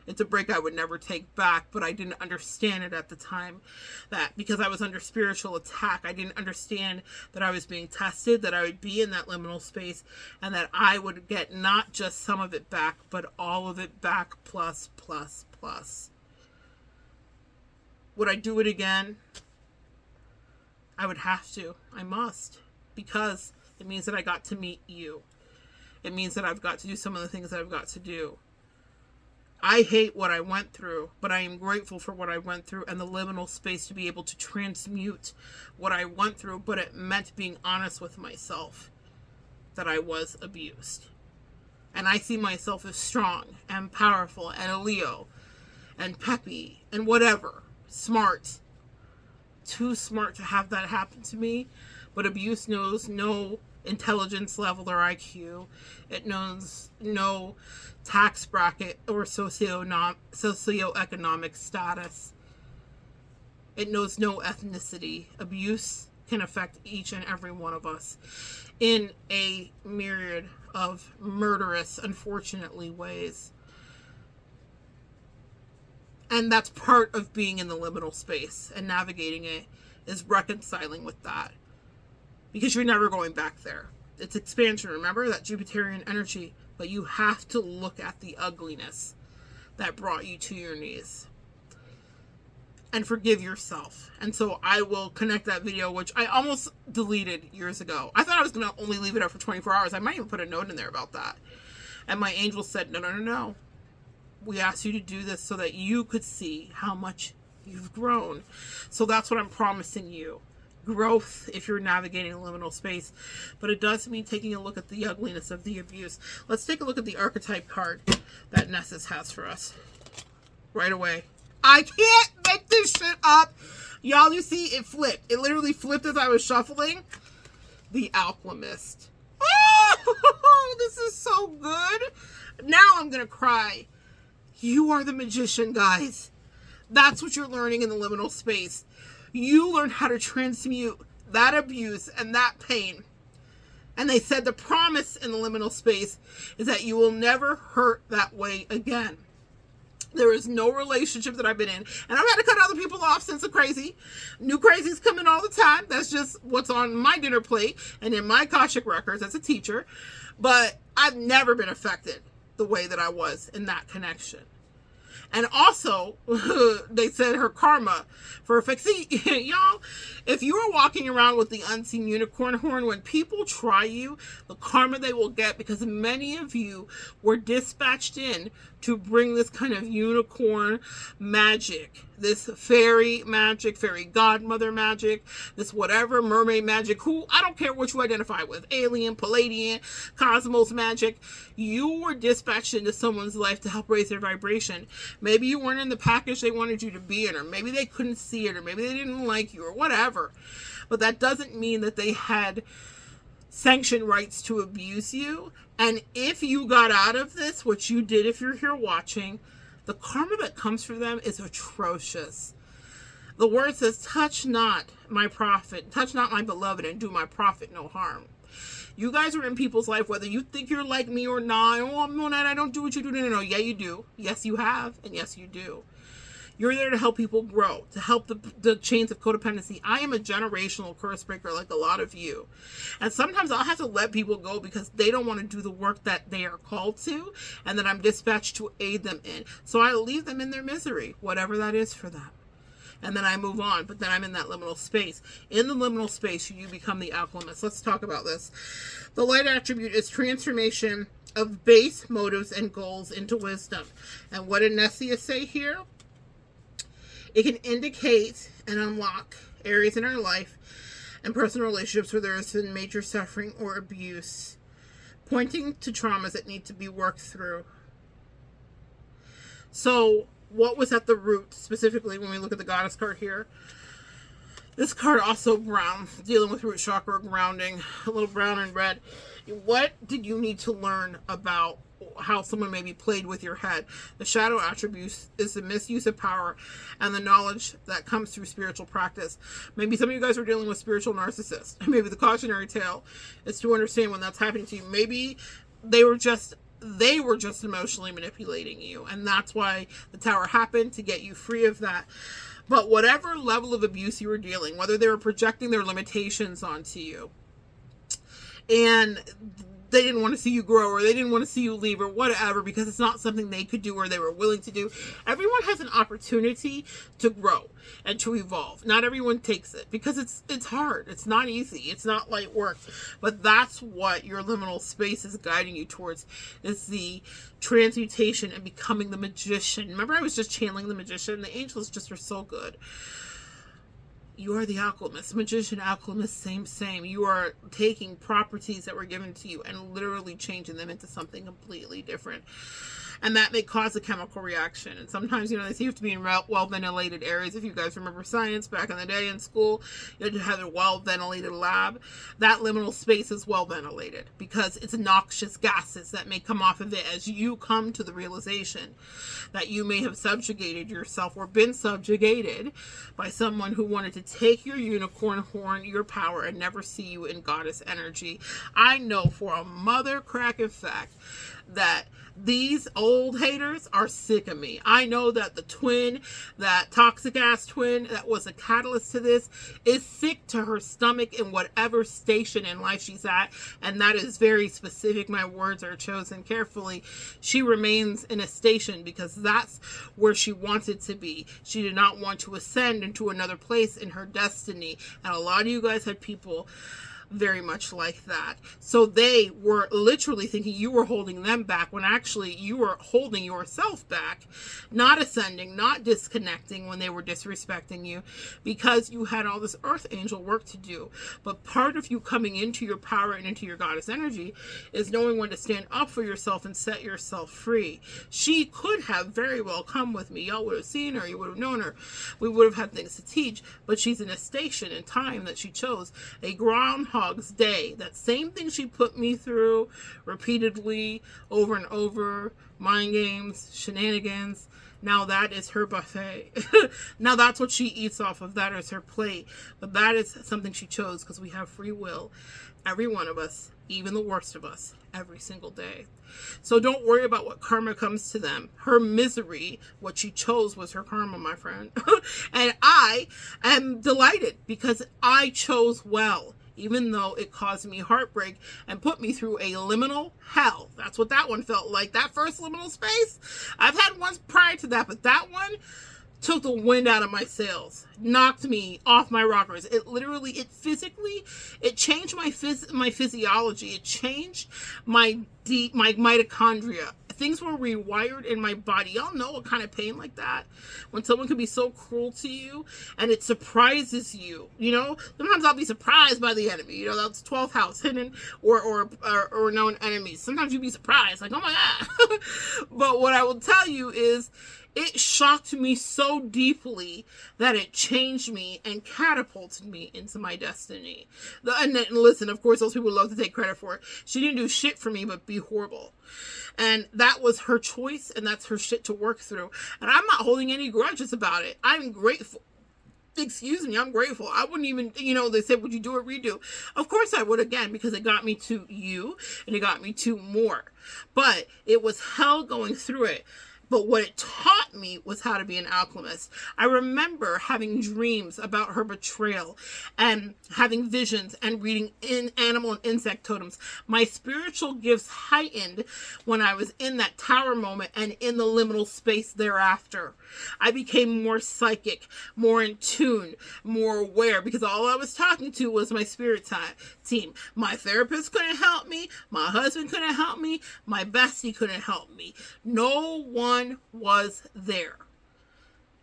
It's a break I would never take back, but I didn't understand it at the time. That because I was under spiritual attack, I didn't understand that I was being tested, that I would be in that liminal space, and that I would get not just some of it back, but all of it back plus. Would I do it again? I would have to. I must. Because it means that I got to meet you. It means that I've got to do some of the things that I've got to do. I hate what I went through, but I am grateful for what I went through and the liminal space to be able to transmute what I went through, but it meant being honest with myself that I was abused. And I see myself as strong and powerful and a Leo and peppy and whatever. Smart. Too smart to have that happen to me, but abuse knows no intelligence level or IQ. It knows no tax bracket or socioeconomic status. It knows no ethnicity. Abuse can affect each and every one of us in a myriad of murderous, unfortunately, ways. And that's part of being in the liminal space and navigating it, is reconciling with that. Because you're never going back there. It's expansion, remember? That Jupiterian energy. But you have to look at the ugliness that brought you to your knees. And forgive yourself. And so I will connect that video, which I almost deleted years ago. I thought I was going to only leave it up for 24 hours. I might even put a note in there about that. And my angel said, no. We asked you to do this so that you could see how much you've grown. So that's what I'm promising you. Growth if you're navigating a liminal space. But it does mean taking a look at the ugliness of the abuse. Let's take a look at the archetype card that Nessus has for us. Right away. I can't make this shit up. Y'all, you see, it flipped. It literally flipped as I was shuffling. The Alchemist. Oh, this is so good. Now I'm going to cry. You are the magician, guys. That's what you're learning in the liminal space. You learn how to transmute that abuse and that pain. And they said the promise in the liminal space is that you will never hurt that way again. There is no relationship that I've been in. And I've had to cut other people off since the crazy. New crazies come in all the time. That's just what's on my dinner plate and in my Akashic records as a teacher. But I've never been affected the way that I was in that connection. And also, they said her karma for see, y'all, if you are walking around with the unseen unicorn horn, when people try you, the karma they will get, because many of you were dispatched in to bring this kind of unicorn magic, this fairy magic, fairy godmother magic, this whatever, mermaid magic, who, I don't care what you identify with, alien, Palladian, cosmos magic. You were dispatched into someone's life to help raise their vibration. Maybe you weren't in the package they wanted you to be in, or maybe they couldn't see it, or maybe they didn't like you, or whatever. But that doesn't mean that they had sanctioned rights to abuse you. And if you got out of this, which you did if you're here watching, the karma that comes for them is atrocious. The word says, touch not my prophet, touch not my beloved, and do my prophet no harm. You guys are in people's life, whether you think you're like me or not. Oh, Monette, I don't do what you do. No. Yeah, you do. Yes, you have. And yes, you do. You're there to help people grow, to help the chains of codependency. I am a generational curse breaker like a lot of you. And sometimes I'll have to let people go because they don't want to do the work that they are called to and that I'm dispatched to aid them in. So I leave them in their misery, whatever that is for them. and then I move on, but then I'm in that liminal space. In the liminal space, you become the alchemist. Let's talk about this. The light attribute is transformation of base motives and goals into wisdom. And what did Nessia say here? It can indicate and unlock areas in our life and personal relationships where there has been major suffering or abuse, pointing to traumas that need to be worked through. So what was at the root, specifically when we look at the goddess card here? This card also brown, dealing with root chakra grounding, a little brown and red. What did you need to learn about how someone maybe played with your head? The shadow attribute is the misuse of power and the knowledge that comes through spiritual practice. Maybe some of you guys are dealing with spiritual narcissists. Maybe the cautionary tale is to understand when that's happening to you. Maybe they were just emotionally manipulating you, and that's why the tower happened, to get you free of that. But whatever level of abuse you were dealing, whether they were projecting their limitations onto you, and they didn't want to see you grow, or they didn't want to see you leave, or whatever, because it's not something they could do or they were willing to do. Everyone has an opportunity to grow and to evolve. Not everyone takes it, because it's hard. It's not easy. It's not light work. But that's what your liminal space is guiding you towards, is the transmutation and becoming the magician. Remember, I was just channeling the magician? The angels just are so good. You are the alchemist, magician, alchemist, same. You are taking properties that were given to you and literally changing them into something completely different. And that may cause a chemical reaction. And sometimes, they say you have to be in well-ventilated areas. If you guys remember science back in the day in school, you had to have a well-ventilated lab. That liminal space is well-ventilated because it's noxious gases that may come off of it as you come to the realization that you may have subjugated yourself or been subjugated by someone who wanted to take your unicorn horn, your power, and never see you in goddess energy. I know for a mother cracking fact that these old haters are sick of me. I know that the twin, that toxic ass twin that was a catalyst to this, is sick to her stomach in whatever station in life she's at. And that is very specific. My words are chosen carefully. She remains in a station because that's where she wanted to be. She did not want to ascend into another place in her destiny. And a lot of you guys had people very much like that. So they were literally thinking you were holding them back, when actually you were holding yourself back, not ascending, not disconnecting when they were disrespecting you, because you had all this earth angel work to do. But part of you coming into your power and into your goddess energy is knowing when to stand up for yourself and set yourself free. She could have very well come with me. Y'all would have seen her. You would have known her. We would have had things to teach. But she's in a station in time that she chose, a groundhog's day. That same thing she put me through repeatedly, over and over, mind games, shenanigans. Now that is her buffet. Now that's what she eats off of. That is her plate. But that is something she chose, because we have free will. Every one of us, even the worst of us, every single day. So don't worry about what karma comes to them. Her misery, what she chose, was her karma, my friend. And I am delighted because I chose well, even though it caused me heartbreak and put me through a liminal hell. That's what that one felt like. That first liminal space, I've had ones prior to that, but that one took the wind out of my sails, knocked me off my rockers. It literally, it changed my physiology. It changed my mitochondria. Things were rewired in my body. Y'all know what kind of pain like that? When someone can be so cruel to you and it surprises you. Sometimes I'll be surprised by the enemy. That's 12th house, hidden or known enemies. Sometimes you'll be surprised, like, oh my God. But what I will tell you is, it shocked me so deeply that it changed me and catapulted me into my destiny. And listen, of course, those people love to take credit for it. She didn't do shit for me but be horrible. And that was her choice, and that's her shit to work through. And I'm not holding any grudges about it. I'm grateful. Excuse me, I'm grateful. I wouldn't even, they said, would you do or redo? Of course I would, again, because it got me to you, and it got me to more. But it was hell going through it. But what it taught me was how to be an alchemist. I remember having dreams about her betrayal and having visions and reading in animal and insect totems. My spiritual gifts heightened when I was in that tower moment and in the liminal space thereafter. I became more psychic, more in tune, more aware, because all I was talking to was my spirit team. My therapist couldn't help me. My husband couldn't help me. My bestie couldn't help me. No one was there.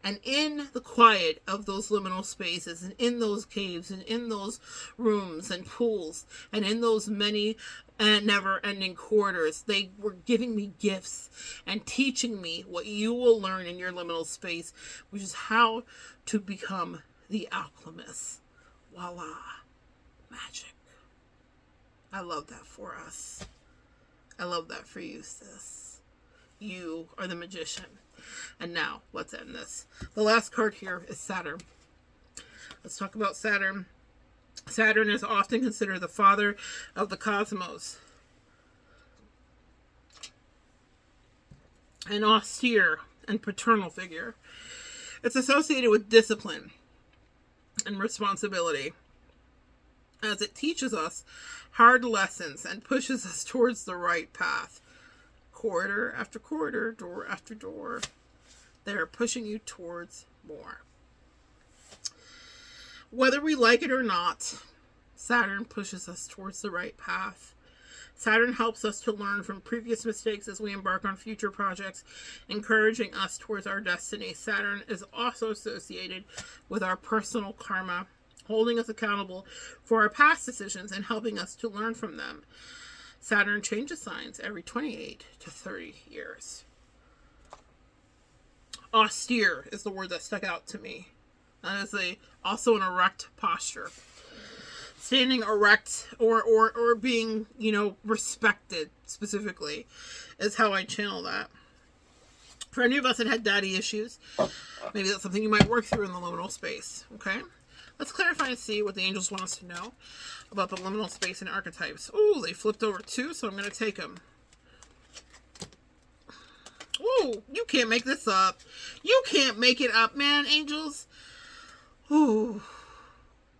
And in the quiet of those liminal spaces, and in those caves, and in those rooms and pools, and in those many and never-ending corridors, they were giving me gifts and teaching me what you will learn in your liminal space, which is how to become the alchemist. Voila. Magic. I love that for us. I love that for you, sis. You are the magician. And now, let's end this. The last card here is Saturn. Let's talk about Saturn. Saturn is often considered the father of the cosmos. An austere and paternal figure. It's associated with discipline and responsibility, as it teaches us hard lessons and pushes us towards the right path. Corridor after corridor, door after door, they are pushing you towards more. Whether we like it or not, Saturn pushes us towards the right path. Saturn helps us to learn from previous mistakes as we embark on future projects, encouraging us towards our destiny. Saturn is also associated with our personal karma, holding us accountable for our past decisions and helping us to learn from them. Saturn changes signs every 28 to 30 years. Austere is the word that stuck out to me. That is also an erect posture. Standing erect or being, respected specifically is how I channel that. For any of us that had daddy issues, maybe that's something you might work through in the liminal space. Okay? Let's clarify and see what the angels want us to know about the liminal space and archetypes. Ooh, they flipped over too, so I'm going to take them. Ooh, you can't make this up. You can't make it up, man, angels. Ooh.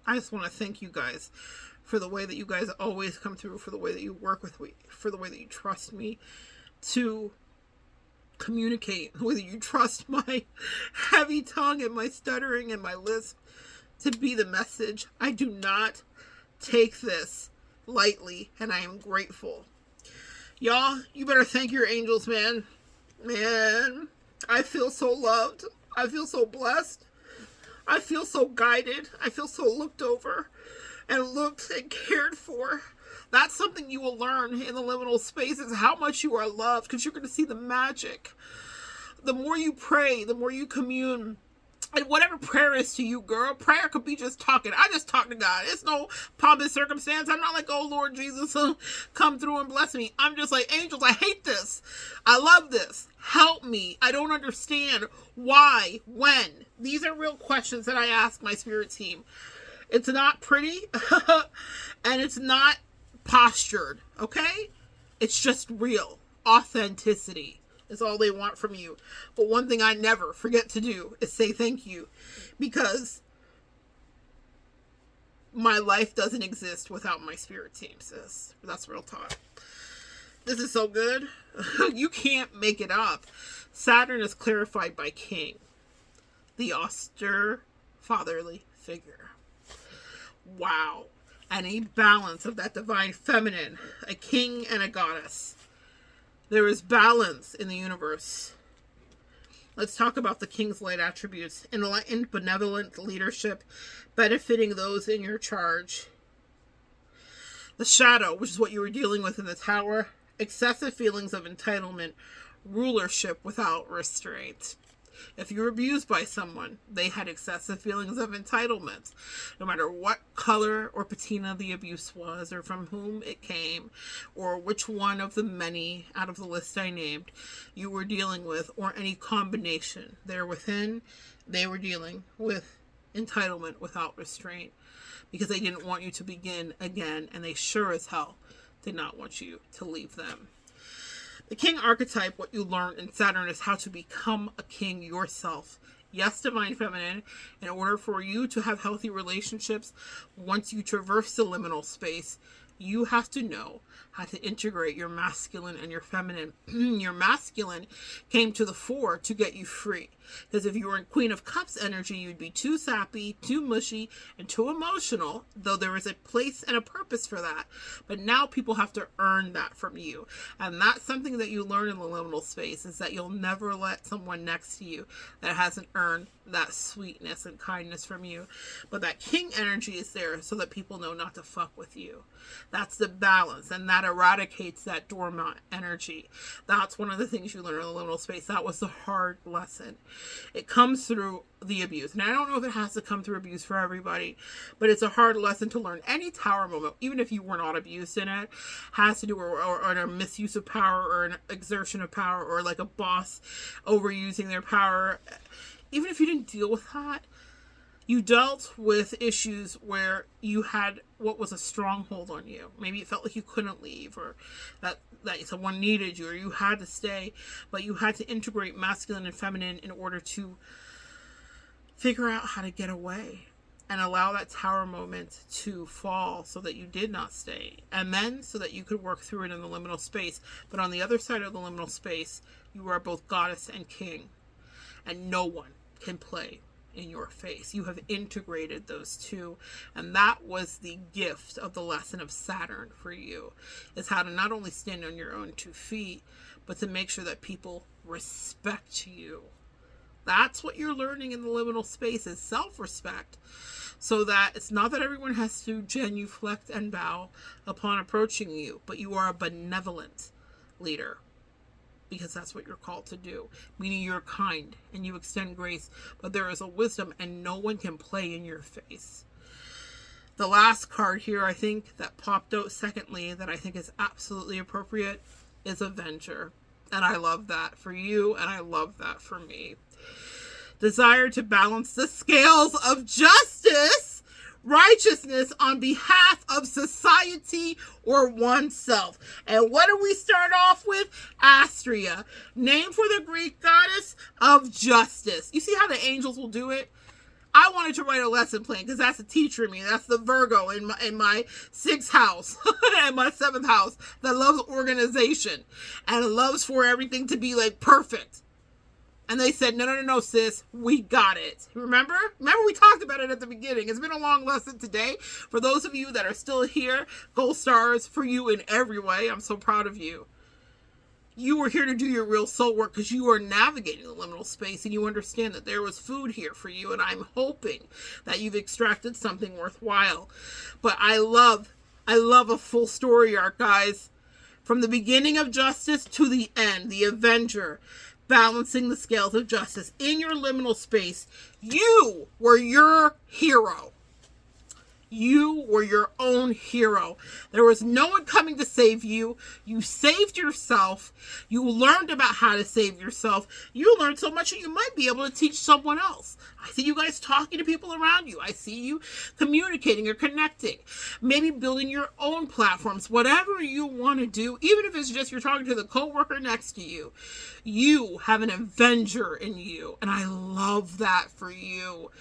I just want to thank you guys for the way that you guys always come through, for the way that you work with me, for the way that you trust me to communicate, the way that you trust my heavy tongue and my stuttering and my lisp to be the message. I do not take this lightly, and I am grateful. Y'all, you better thank your angels, man. Man, I feel so loved. I feel so blessed. I feel so guided. I feel so looked over and looked and cared for. That's something you will learn in the liminal spaces, how much you are loved, because you're going to see the magic. The more you pray, the more you commune. And whatever prayer is to you, girl, prayer could be just talking. I just talk to God. It's no pompous circumstance. I'm not like, oh, Lord Jesus, come through and bless me. I'm just like, angels, I hate this. I love this. Help me. I don't understand why, when. These are real questions that I ask my spirit team. It's not pretty, and it's not postured, okay? It's just real. Authenticity is all they want from you. But one thing I never forget to do is say thank you, because my life doesn't exist without my spirit team, sis. That's real talk. This is so good. You can't make it up. Saturn is clarified by King, the austere fatherly figure. Wow. And a balance of that divine feminine, a king and a goddess. There is balance in the universe. Let's talk about the king's light attributes. Enlightened, benevolent leadership, benefiting those in your charge. The shadow, which is what you were dealing with in the tower. Excessive feelings of entitlement. Rulership without restraint. If you were abused by someone, they had excessive feelings of entitlement. No matter what color or patina the abuse was, or from whom it came, or which one of the many out of the list I named you were dealing with, or any combination there within, they were dealing with entitlement without restraint, because they didn't want you to begin again, and they sure as hell did not want you to leave them. The king archetype, what you learn in Saturn, is how to become a king yourself. Yes, divine feminine, in order for you to have healthy relationships, once you traverse the liminal space, you have to know how to integrate your masculine and your feminine. Your masculine came to the fore to get you free. Because if you were in Queen of Cups energy, you'd be too sappy, too mushy, and too emotional, though there is a place and a purpose for that. But now people have to earn that from you. And that's something that you learn in the liminal space, is that you'll never let someone next to you that hasn't earned that sweetness and kindness from you. But that king energy is there so that people know not to fuck with you. That's the balance, and that eradicates that dormant energy. That's one of the things you learn in the liminal space. That was the hard lesson. It comes through the abuse. And I don't know if it has to come through abuse for everybody, but it's a hard lesson to learn. Any tower moment, even if you were not abused in it, has to do or a misuse of power, or an exertion of power, or like a boss overusing their power. Even if you didn't deal with that, you dealt with issues where you had what was a stronghold on you. Maybe it felt like you couldn't leave, or that someone needed you, or you had to stay, but you had to integrate masculine and feminine in order to figure out how to get away and allow that tower moment to fall so that you did not stay, and then so that you could work through it in the liminal space. But on the other side of the liminal space, you are both goddess and king, and no one can play in your face. You have integrated those two, and that was the gift of the lesson of Saturn for you, is how to not only stand on your own 2 feet, but to make sure that people respect you. That's what you're learning in the liminal space, is self-respect, so that it's not that everyone has to genuflect and bow upon approaching you, but you are a benevolent leader, because that's what you're called to do. Meaning you're kind and you extend grace, but there is a wisdom, and no one can play in your face. The last card here, I think, that popped out secondly, that I think is absolutely appropriate, is Avenger. And I love that for you, and I love that for me. Desire to balance the scales of justice, righteousness on behalf of society or oneself. And what do we start off with? Astrea, name for the Greek goddess of justice. You see how the angels will do it? I wanted to write a lesson plan, because that's a teacher in me. That's the Virgo in my 6th house and my 7th house that loves organization and loves for everything to be like perfect. And they said, no, sis, we got it. Remember we talked about it at the beginning. It's been a long lesson today. For those of you that are still here, gold stars for you in every way. I'm so proud of you. You were here to do your real soul work, because you are navigating the liminal space, and you understand that there was food here for you. And I'm hoping that you've extracted something worthwhile. But I love a full story arc, guys. From the beginning of justice to the end, the Avenger, balancing the scales of justice. In your liminal space, you were your hero. You were your own hero. There was no one coming to save you. You saved yourself. You learned about how to save yourself. You learned so much that you might be able to teach someone else. I see you guys talking to people around you. I see you communicating or connecting. Maybe building your own platforms. Whatever you want to do, even if it's just you're talking to the coworker next to you. You have an Avenger in you. And I love that for you.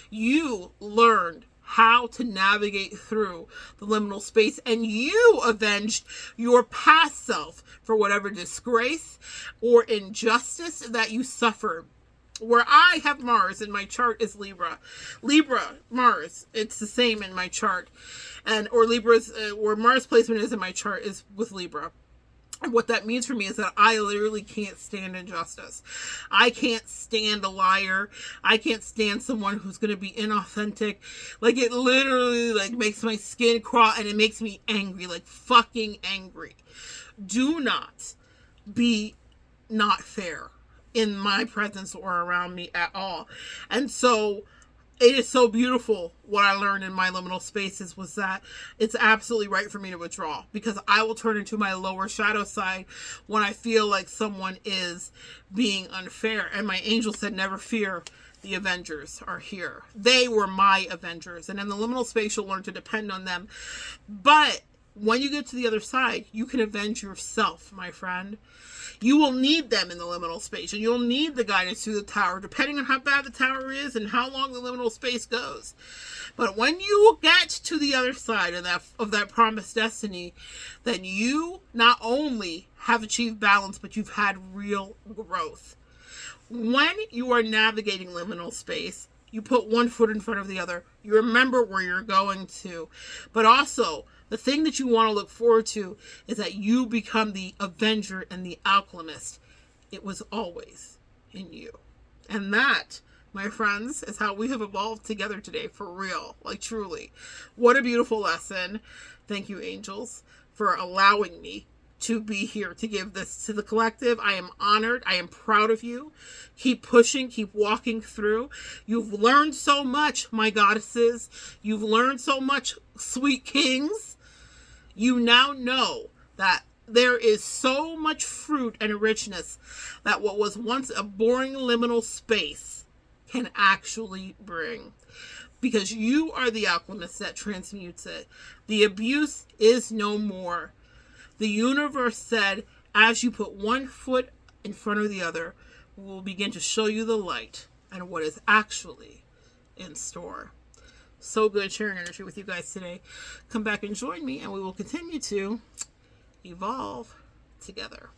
You learned how to navigate through the liminal space, and you avenged your past self for whatever disgrace or injustice that you suffered. Where I have Mars in my chart is Libra. Mars, it's the same in my chart. Or Libra's, where Mars placement is in my chart is with Libra. And what that means for me is that I literally can't stand injustice. I can't stand a liar. I can't stand someone who's going to be inauthentic. Like, it literally makes my skin crawl, and it makes me angry, like fucking angry. Do not be not fair in my presence or around me at all. And so it is so beautiful. What I learned in my liminal spaces was that it's absolutely right for me to withdraw, because I will turn into my lower shadow side when I feel like someone is being unfair. And my angel said, never fear, the Avengers are here. They were my Avengers. And in the liminal space, you'll learn to depend on them. But when you get to the other side, you can avenge yourself, my friend. You will need them in the liminal space, and you'll need the guidance through the tower, depending on how bad the tower is and how long the liminal space goes. But when you get to the other side of that promised destiny, then you not only have achieved balance, but you've had real growth. When you are navigating liminal space, you put one foot in front of the other. You remember where you're going to. But also, the thing that you want to look forward to is that you become the avenger and the alchemist. It was always in you. And that, my friends, is how we have evolved together today, for real. Like, truly. What a beautiful lesson. Thank you, angels, for allowing me to be here to give this to the collective. I am honored. I am proud of you. Keep pushing. Keep walking through. You've learned so much, my goddesses. You've learned so much, sweet kings. You now know that there is so much fruit and richness that what was once a boring liminal space can actually bring. Because you are the alchemist that transmutes it. The abuse is no more. The universe said, as you put one foot in front of the other, we will begin to show you the light and what is actually in store. So good sharing energy with you guys today. Come back and join me, and we will continue to evolve together.